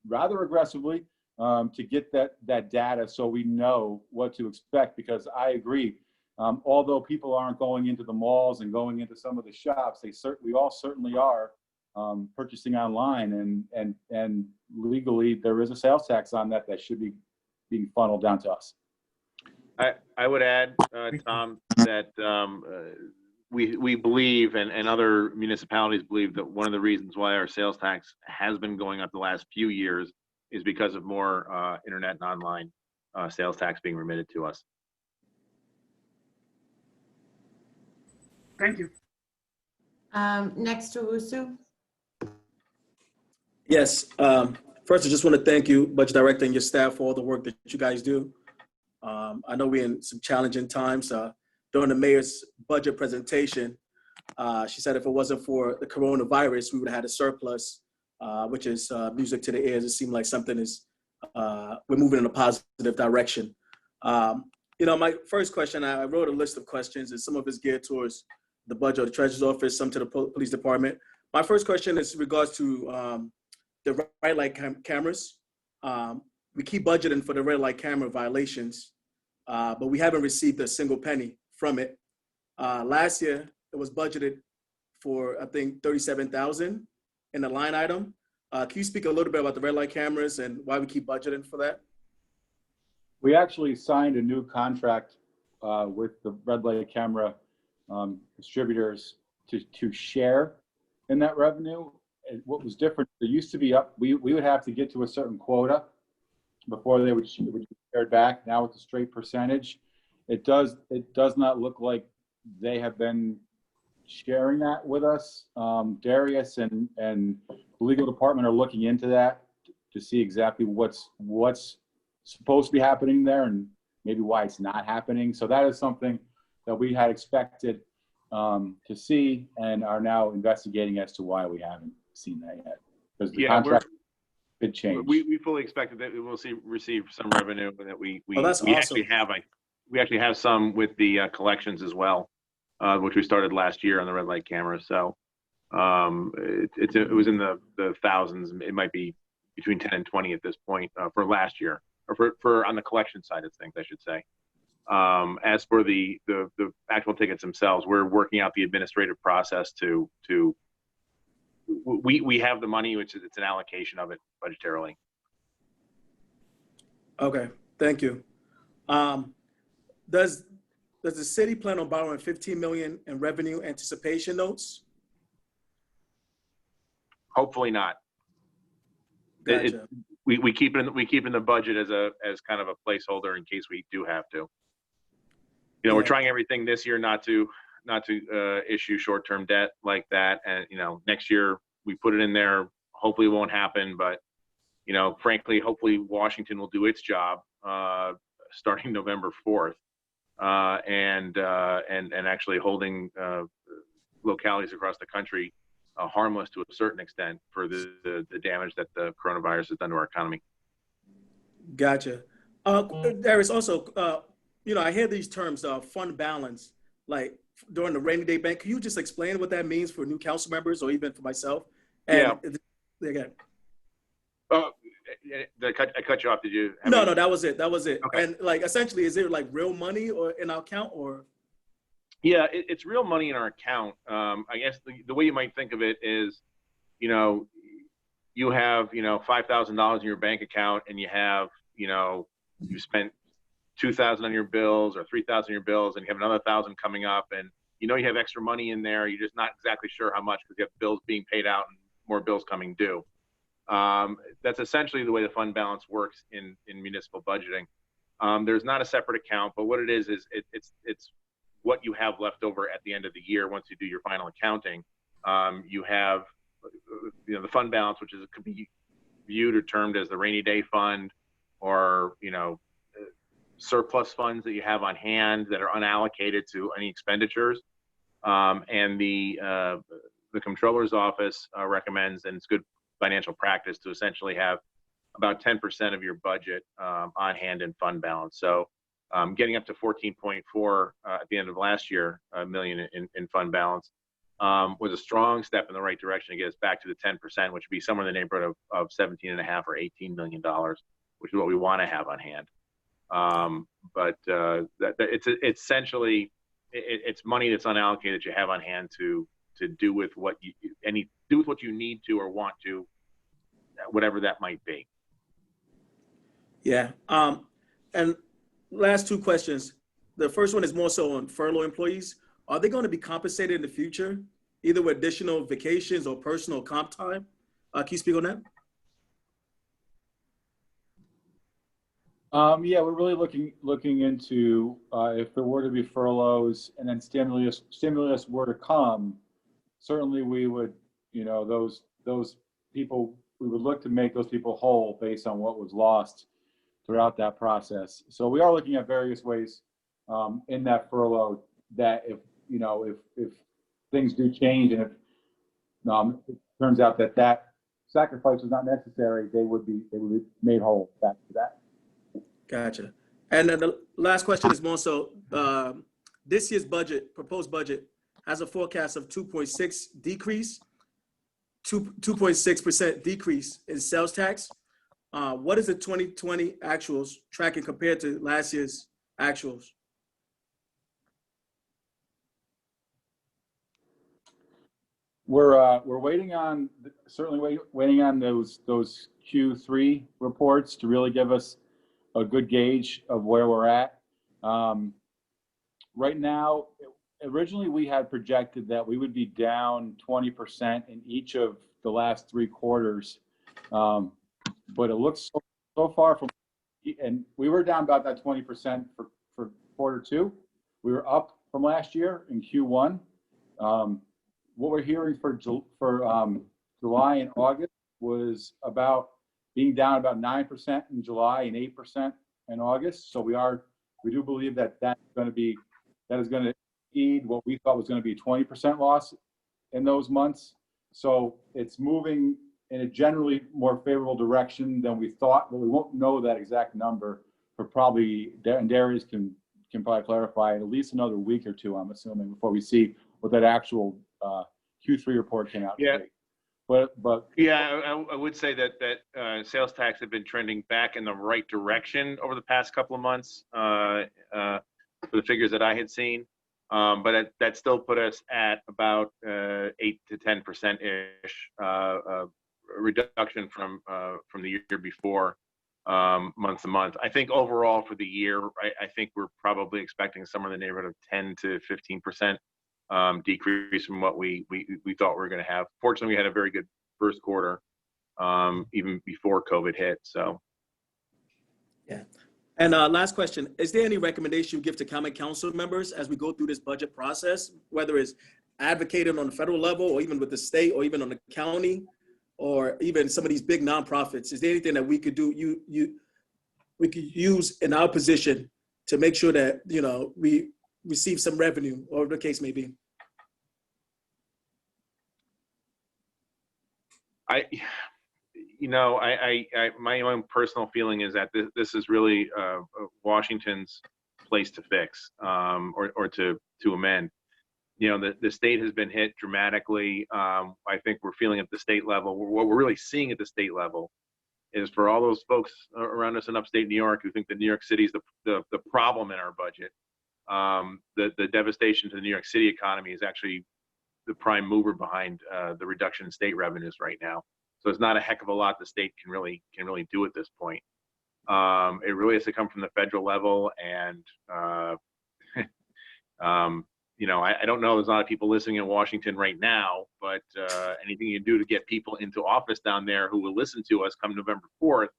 rather aggressively to get that data so we know what to expect. Because I agree, although people aren't going into the malls and going into some of the shops, we all certainly are purchasing online, and legally there is a sales tax on that should be being funneled down to us. I would add, Tom, that we believe, and other municipalities believe, that one of the reasons why our sales tax has been going up the last few years is because of more internet and online sales tax being remitted to us. Thank you. Next to Owusu. Yes. First, I just want to thank you, Budget Director, and your staff for all the work that you guys do. I know we're in some challenging times. During the mayor's budget presentation, She said if it wasn't for the coronavirus, we would have had a surplus, which is music to the ears. It seemed like something is, we're moving in a positive direction. My first question, I wrote a list of questions, and some of it's geared towards the budget of the Treasurer's Office, some to the police department. My first question is in regards to the red light cameras. We keep budgeting for the red light camera violations, but we haven't received a single penny from it. Last year, it was budgeted for, I think, $37,000 in the line item. Can you speak a little bit about the red light cameras and why we keep budgeting for that? We actually signed a new contract with the red light camera distributors to share in that revenue. And what was different, there used to be we would have to get to a certain quota before they would be shared back. Now it's a straight percentage. It does not look like they have been sharing that with us. Darius and the legal department are looking into that to see exactly what's supposed to be happening there and maybe why it's not happening. So that is something that we had expected to see and are now investigating as to why we haven't seen that yet. Because the contract could change. We fully expected that we will receive some revenue and that we that's awesome. actually have some with the collections as well, which we started last year on the red light camera. So it was in the thousands. It might be between 10 and 20 at this point for last year, or for on the collection side of things, I should say. As for the actual tickets themselves, we're working out the administrative process to we have the money, which is it's an allocation of it budgetarily. Okay, thank you. Does the city plan on borrowing $15 million in revenue anticipation notes? Hopefully not. Gotcha. We keep in the budget as kind of a placeholder in case we do have to. We're trying everything this year not to issue short-term debt like that, and next year we put it in there. Hopefully it won't happen, but frankly, hopefully Washington will do its job starting November 4th, and actually holding localities across the country harmless to a certain extent for the damage that the coronavirus has done to our economy. Gotcha. There is also, I hear these terms, fund balance, like during the rainy day bank. Can you just explain what that means for new council members or even for myself? And again. I cut you off. Did you? No, that was it. Okay. And essentially, is it real money or in our account or? Yeah, it's real money in our account. I guess the way you might think of it is, you have, $5,000 in your bank account and you have, you spent $2,000 on your bills or $3,000 on your bills and you have another $1,000 coming up and you have extra money in there. You're just not exactly sure how much because you have bills being paid out and more bills coming due. That's essentially the way the fund balance works in municipal budgeting. There's not a separate account, but what it is it's what you have left over at the end of the year. Once you do your final accounting, you have the fund balance, which could be viewed or termed as the rainy day fund, or surplus funds that you have on hand that are unallocated to any expenditures. And the comptroller's office recommends, and it's good financial practice, to essentially have about 10% of your budget on hand in fund balance. So getting up to 14.4 at the end of last year, million in fund balance was a strong step in the right direction to get us back to the 10%, which would be somewhere in the neighborhood of 17.5 or $18 million, which is what we want to have on hand. But it's essentially it's money that's unallocated that you have on hand to do with what you need to or want to, whatever that might be. Yeah. And last two questions. The first one is more so on furlough employees. Are they going to be compensated in the future, either with additional vacations or personal comp time? Can you speak on that? Yeah, we're really looking into if there were to be furloughs and then stimulus were to come. Certainly, we would, those people, we would look to make those people whole based on what was lost throughout that process. So we are looking at various ways in that furlough that if things do change, and if it turns out that that sacrifice was not necessary, they would be made whole back to that. Gotcha. And then the last question is more so, this year's budget, proposed budget, has a forecast of 2.6% decrease in sales tax. What is the 2020 actuals tracking compared to last year's actuals? We're waiting on, certainly waiting on those Q3 reports to really give us a good gauge of where we're at. Right now, originally we had projected that we would be down 20% in each of the last 3 quarters. But it looks so far from, and we were down about that 20% for quarter 2. We were up from last year in Q1. What we're hearing for July and August was about being down about 9% in July and 8% in August. So we do believe that is going to exceed what we thought was going to be 20% loss in those months. So it's moving in a generally more favorable direction than we thought, but we won't know that exact number for probably, and Darius can probably clarify, at least another week or 2, I'm assuming, before we see what that actual Q3 report came out. Yeah. But Yeah, I would say that sales tax have been trending back in the right direction over the past couple of months for the figures that I had seen. But that still put us at about 8 to 10% ish reduction from the year before, month to month. I think overall for the year, I think we're probably expecting somewhere in the neighborhood of 10 to 15% decrease from what we thought we were going to have. Fortunately, we had a very good first quarter, even before COVID hit. So, yeah. And last question, is there any recommendation you give to common council members as we go through this budget process, whether it's advocating on the federal level or even with the state or even on the county or even some of these big nonprofits? Is there anything that we could do, we could use in our position to make sure that, we receive some revenue, or the case may be? My own personal feeling is that this is really Washington's place to fix, or to amend. The state has been hit dramatically. I think we're feeling at the state level. What we're really seeing at the state level is for all those folks around us in upstate New York who think that New York City is the problem in our budget. The devastation to the New York City economy is actually the prime mover behind the reduction in state revenues right now. So it's not a heck of a lot the state can really do at this point. It really has to come from the federal level, and I don't know. There's a lot of people listening in Washington right now, but anything you do to get people into office down there who will listen to us come November 4th,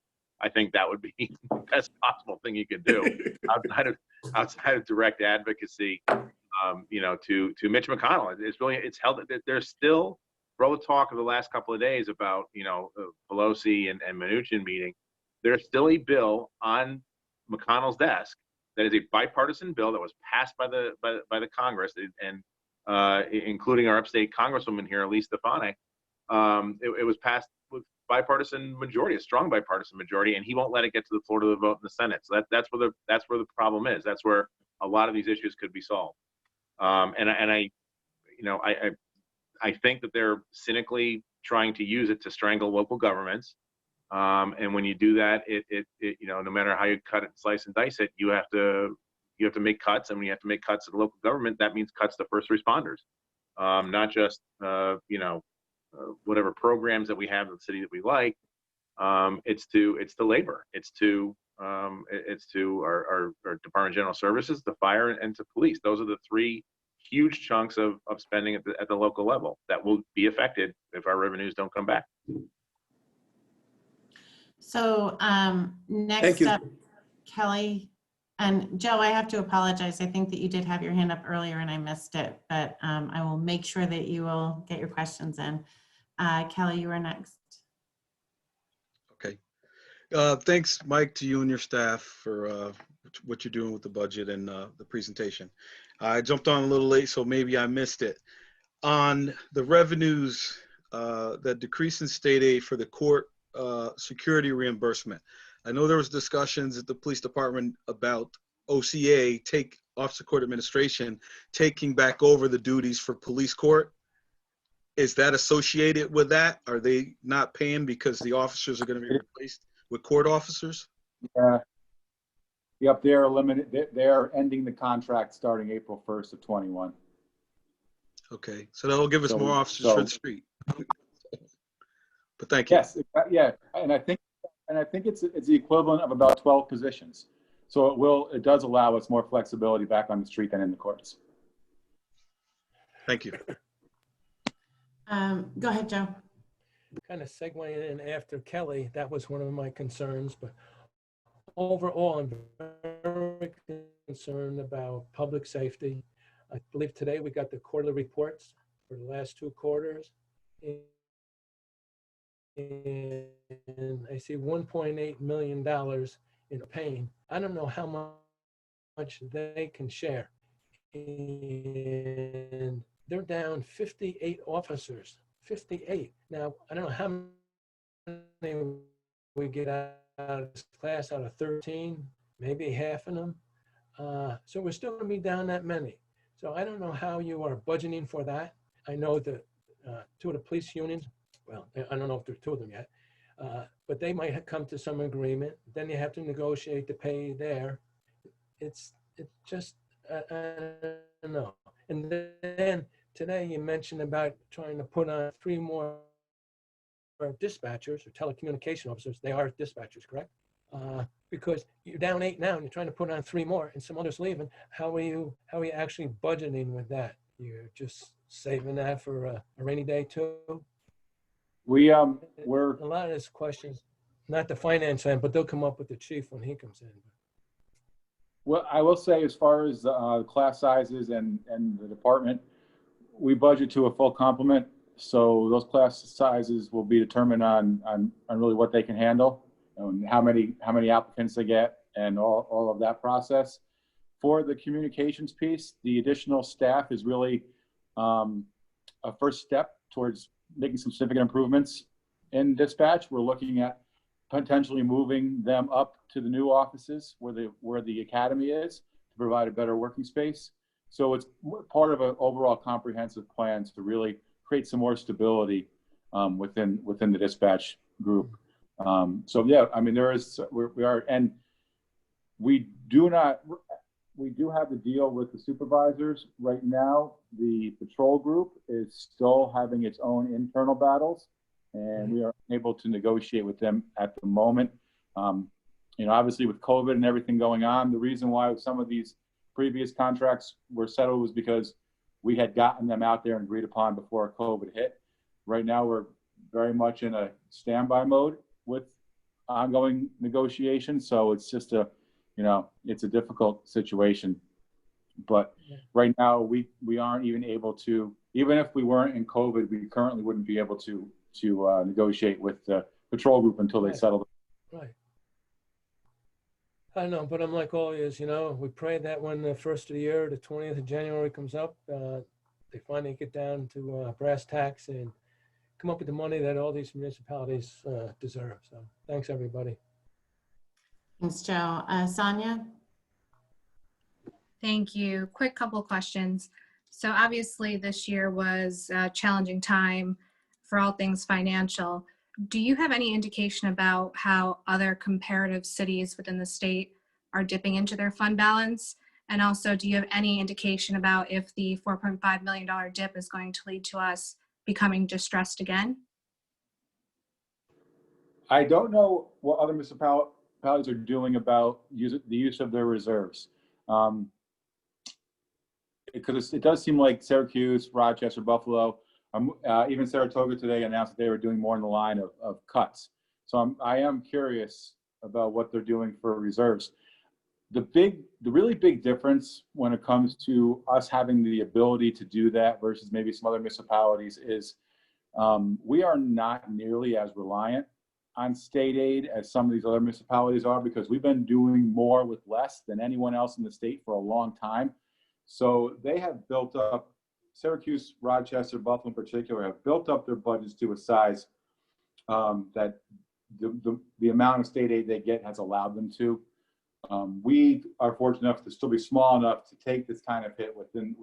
I think that would be the best possible thing you could do outside of direct advocacy, to Mitch McConnell. It's held that there's still, for all the talk of the last couple of days about, Pelosi and Mnuchin meeting, there's still a bill on McConnell's desk that is a bipartisan bill that was passed by the Congress, and including our upstate Congresswoman here, Elise Stefanik. It was passed with bipartisan majority, a strong bipartisan majority, and he won't let it get to the floor to the vote in the Senate. So that's where the problem is. That's where a lot of these issues could be solved. And I think that they're cynically trying to use it to strangle local governments. And when you do that, it no matter how you cut it, slice and dice it, you have to make cuts. And when you have to make cuts to the local government, that means cuts to first responders, not just whatever programs that we have in the city that we like. It's to labor. It's to our Department of General Services, the fire, and to police. Those are the 3 huge chunks of spending at the local level that will be affected if our revenues don't come back. So next up, Kelly and Joe, I have to apologize. I think that you did have your hand up earlier and I missed it, but I will make sure that you will get your questions in. Kelly, you are next. Okay. Thanks, Mike, to you and your staff for what you're doing with the budget and the presentation. I jumped on a little late, so maybe I missed it. on the revenues that decrease in state aid for the court security reimbursement. I know there was discussions at the police department about OCA, Officer Court Administration, taking back over the duties for police court. Is that associated with that? Are they not paying because the officers are going to be replaced with court officers? Yep, they're ending the contract starting April 1st of 21. Okay, so that'll give us So- more officers so- for the street. But thank you. Yes, yeah, and I think it's the equivalent of about 12 positions. So it does allow us more flexibility back on the street than in the courts. Thank you. Go ahead, Joe. Kind of segueing in after Kelly, that was one of my concerns, but overall, I'm very concerned about public safety. I believe today we got the quarterly reports for the last 2 quarters. And I see $1.8 million in pain. I don't know how much they can share. And they're down 58 officers, 58. Now, I don't know how many we get out of this class out of 13, maybe half of them. So we're still going to be down that many. So I don't know how you are budgeting for that. I know that 2 of the police unions, well, I don't know if there's 2 of them yet, but they might have come to some agreement. Then you have to negotiate the pay there. It's just, I don't know. And then today you mentioned about trying to put on 3 more dispatchers or telecommunication officers. They are dispatchers, correct? Because you're down 8 now and you're trying to put on 3 more and some others leaving. How are you actually budgeting with that? You're just saving that for a rainy day too? We're A lot of these questions, not the finance end, but they'll come up with the chief when he comes in. Well, I will say, as far as class sizes and the department, we budget to a full complement. So those class sizes will be determined on really what they can handle and how many applicants they get and all of that process. For the communications piece, the additional staff is really a first step towards making some significant improvements in dispatch. We're looking at potentially moving them up to the new offices where the academy is to provide a better working space. So it's part of an overall comprehensive plan to really create some more stability within the dispatch group. So yeah, I mean, we do have the deal with the supervisors right now. The patrol group is still having its own internal battles, and we are able to negotiate with them at the moment. Obviously with COVID and everything going on, the reason why some of these previous contracts were settled was because we had gotten them out there and agreed upon before COVID hit. Right now, we're very much in a standby mode with ongoing negotiations. So it's just it's a difficult situation. But right now, we aren't even able to, even if we weren't in COVID, we currently wouldn't be able to negotiate with the patrol group until they settle. Right. I know, but I'm like all is, we pray that when the first of the year, the 20th of January comes up, they finally get down to brass tacks and come up with the money that all these municipalities deserve. So thanks, everybody. Thanks, Joe. Sonia? Thank you. Quick couple questions. So obviously this year was a challenging time for all things financial. Do you have any indication about how other comparative cities within the state are dipping into their fund balance? And also, do you have any indication about if the $4.5 million dip is going to lead to us becoming distressed again? I don't know what other municipalities are doing about the use of their reserves. Because it does seem like Syracuse, Rochester, Buffalo, even Saratoga today announced that they were doing more in the line of cuts. So I am curious about what they're doing for reserves. The really big difference when it comes to us having the ability to do that versus maybe some other municipalities is we are not nearly as reliant on state aid as some of these other municipalities are, because we've been doing more with less than anyone else in the state for a long time. So they have built up Syracuse, Rochester, Buffalo in particular have built up their budgets to a size that the amount of state aid they get has allowed them to. We are fortunate enough to still be small enough to take this kind of hit within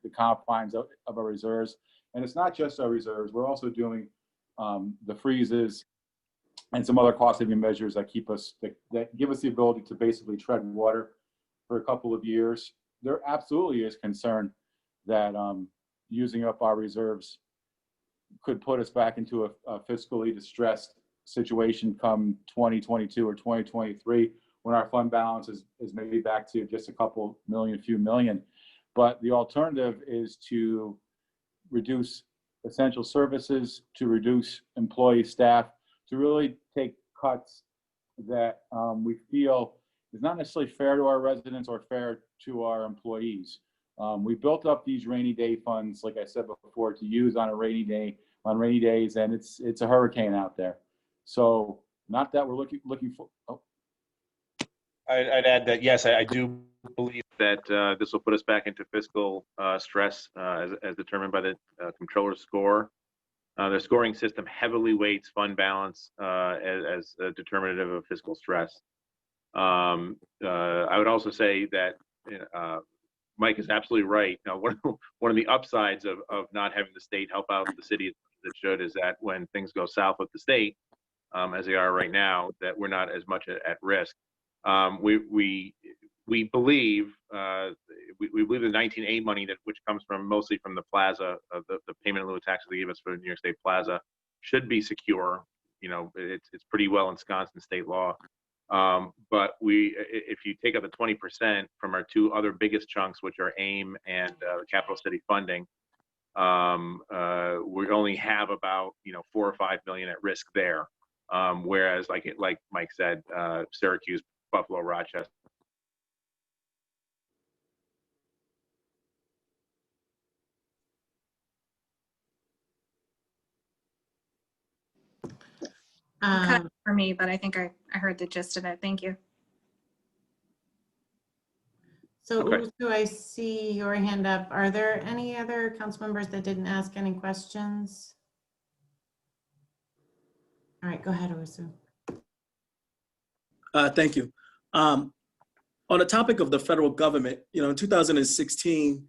the confines of our reserves. And it's not just our reserves. We're also doing the freezes and some other cost saving measures that keep us, that give us the ability to basically tread water for a couple of years. There absolutely is concern that using up our reserves could put us back into a fiscally distressed situation come 2022 or 2023, when our fund balance is maybe back to just a couple million, few million. But the alternative is to reduce essential services, to reduce employee staff, to really take cuts that we feel is not necessarily fair to our residents or fair to our employees. We built up these rainy day funds, like I said before, to use on a rainy day, on rainy days, and it's a hurricane out there. So not that we're looking for. Oh. I'd add that, yes, I do believe that this will put us back into fiscal stress as determined by the comptroller's score. Their scoring system heavily weights fund balance as a determinative of fiscal stress. I would also say that Mike is absolutely right. Now, one of the upsides of not having the state help out the city as it should is that when things go south with the state, as they are right now, that we're not as much at risk. We believe we believe the 19A money which comes from mostly from the plaza, the payment in lieu of taxes they give us for the New York State Plaza, should be secure. You know, it's pretty well ensconced in state law. But if you take out the 20% from our two other biggest chunks, which are AIM and the capital city funding, we only have about 4 or 5 million at risk there. Whereas, like Mike said, Syracuse, Buffalo, Rochester. Cut out for me, but I think I heard the gist of it. Thank you. So Okay. Usu, I see your hand up. Are there any other council members that didn't ask any questions? All right, go ahead, Usu. Thank you. On the topic of the federal government, in 2016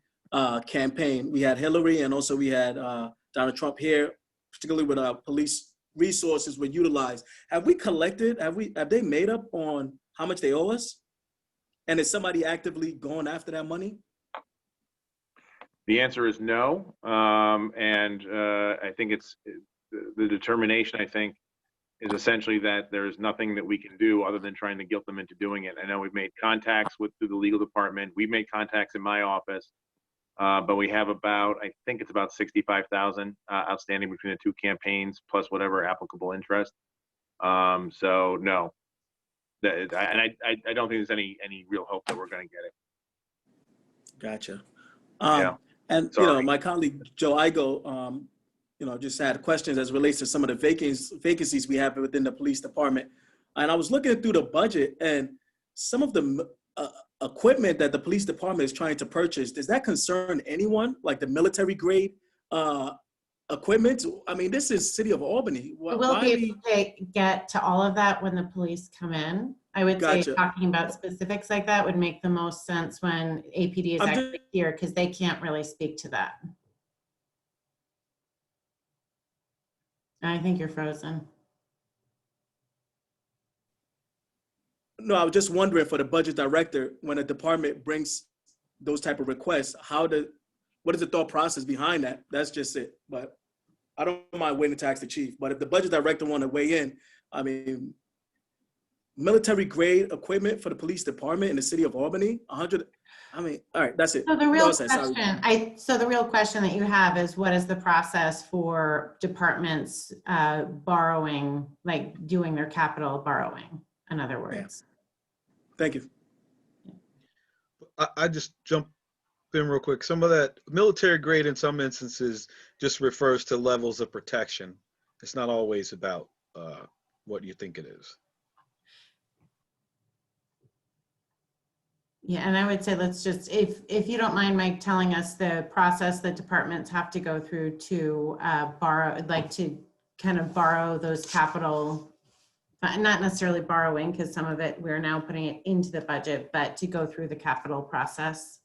campaign, we had Hillary and also we had Donald Trump here, particularly with police resources were utilized. Have we collected, have they made up on how much they owe us? And is somebody actively going after that money? The answer is no. And I think it's the determination, I think, is essentially that there's nothing that we can do other than trying to guilt them into doing it. I know we've made contacts through the legal department. We've made contacts in my office, but we have I think it's about 65,000 outstanding between the two campaigns, plus whatever applicable interest. So no, and I don't think there's any real hope that we're going to get it. Gotcha. Yeah. And Sorry. my colleague Joe Igo, just had questions as it relates to some of the vacancies we have within the police department. And I was looking through the budget and some of the equipment that the police department is trying to purchase, does that concern anyone? Like the military grade equipment? I mean, this is City of Albany. We'll be able to get to all of that when the police come in. I would say talking about specifics like that would make the most sense when APD is actually here, because they can't really speak to that. I think you're frozen. No, I was just wondering for the budget director, when a department brings those type of requests, what is the thought process behind that? That's just it. But I don't mind waiting to ask the chief. But if the budget director want to weigh in, I mean, military grade equipment for the police department in the city of Albany, 100. I mean, all right, that's it. So the real question, so the real question that you have is, what is the process for departments borrowing, like doing their capital borrowing, in other words? Yeah. Thank you. I just jump in real quick. Some of that military grade in some instances just refers to levels of protection. It's not always about what you think it is. Yeah, and I would say let's just, if you don't mind, Mike, telling us the process that departments have to go through to borrow, like to kind of borrow those capital, not necessarily borrowing, because some of it, we're now putting it into the budget, but to go through the capital process.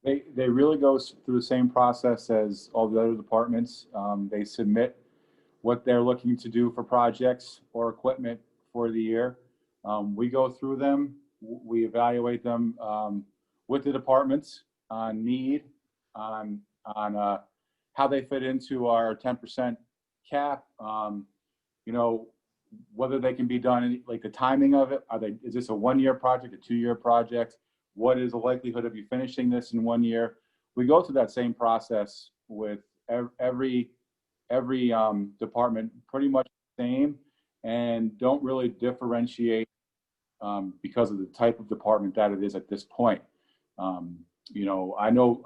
They really go through the same process as all the other departments. They submit what they're looking to do for projects or equipment for the year. We go through them, we evaluate them with the departments on need, on how they fit into our 10% cap, you know, whether they can be done, like the timing of it. Is this a 1-year project, a 2-year project? What is the likelihood of you finishing this in 1 year? We go through that same process with every department, pretty much the same, and don't really differentiate because of the type of department that it is at this point. You know, I don't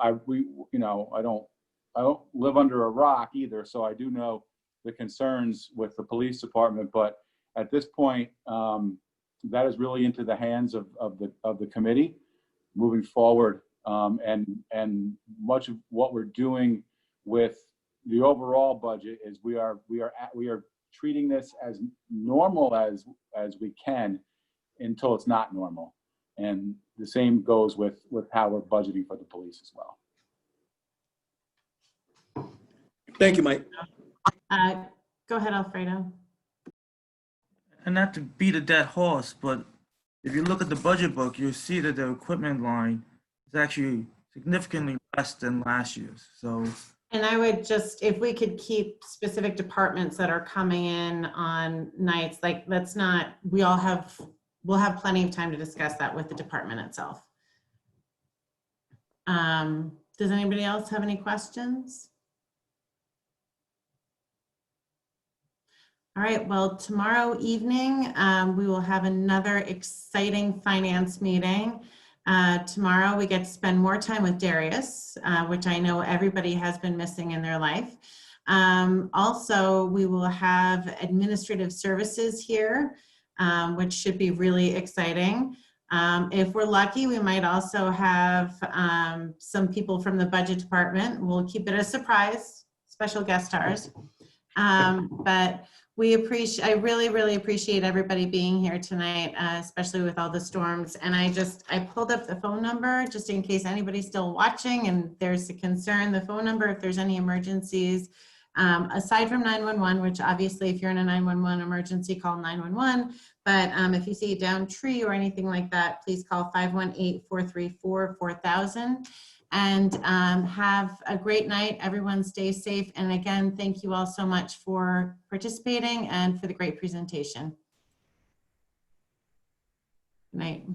live under a rock either, so I do know the concerns with the police department, but at this point, that is really into the hands of the committee moving forward, and much of what we're doing with the overall budget is we are treating this as normal as we can until it's not normal, and the same goes with how we're budgeting for the police as well. Thank you, Mike. Go ahead, Alfredo. And not to beat a dead horse, but if you look at the budget book, you'll see that the equipment line is actually significantly less than last year's. So, And I would just, if we could keep specific departments that are coming in on nights, like let's not, we'll have plenty of time to discuss that with the department itself. Does anybody else have any questions? All right, well, tomorrow evening, we will have another exciting finance meeting. Tomorrow we get to spend more time with Darius, which I know everybody has been missing in their life. Also, we will have administrative services here, which should be really exciting. If we're lucky, we might also have some people from the budget department. We'll keep it a surprise, special guest stars. But I really, really appreciate everybody being here tonight, especially with all the storms. And I pulled up the phone number just in case anybody's still watching and there's a concern. The phone number, if there's any emergencies, aside from 911, which obviously if you're in a 911 emergency, call 911. But if you see a downed tree or anything like that, please call 518-434-4000. And have a great night. Everyone stay safe. And again, thank you all so much for participating and for the great presentation. Good night.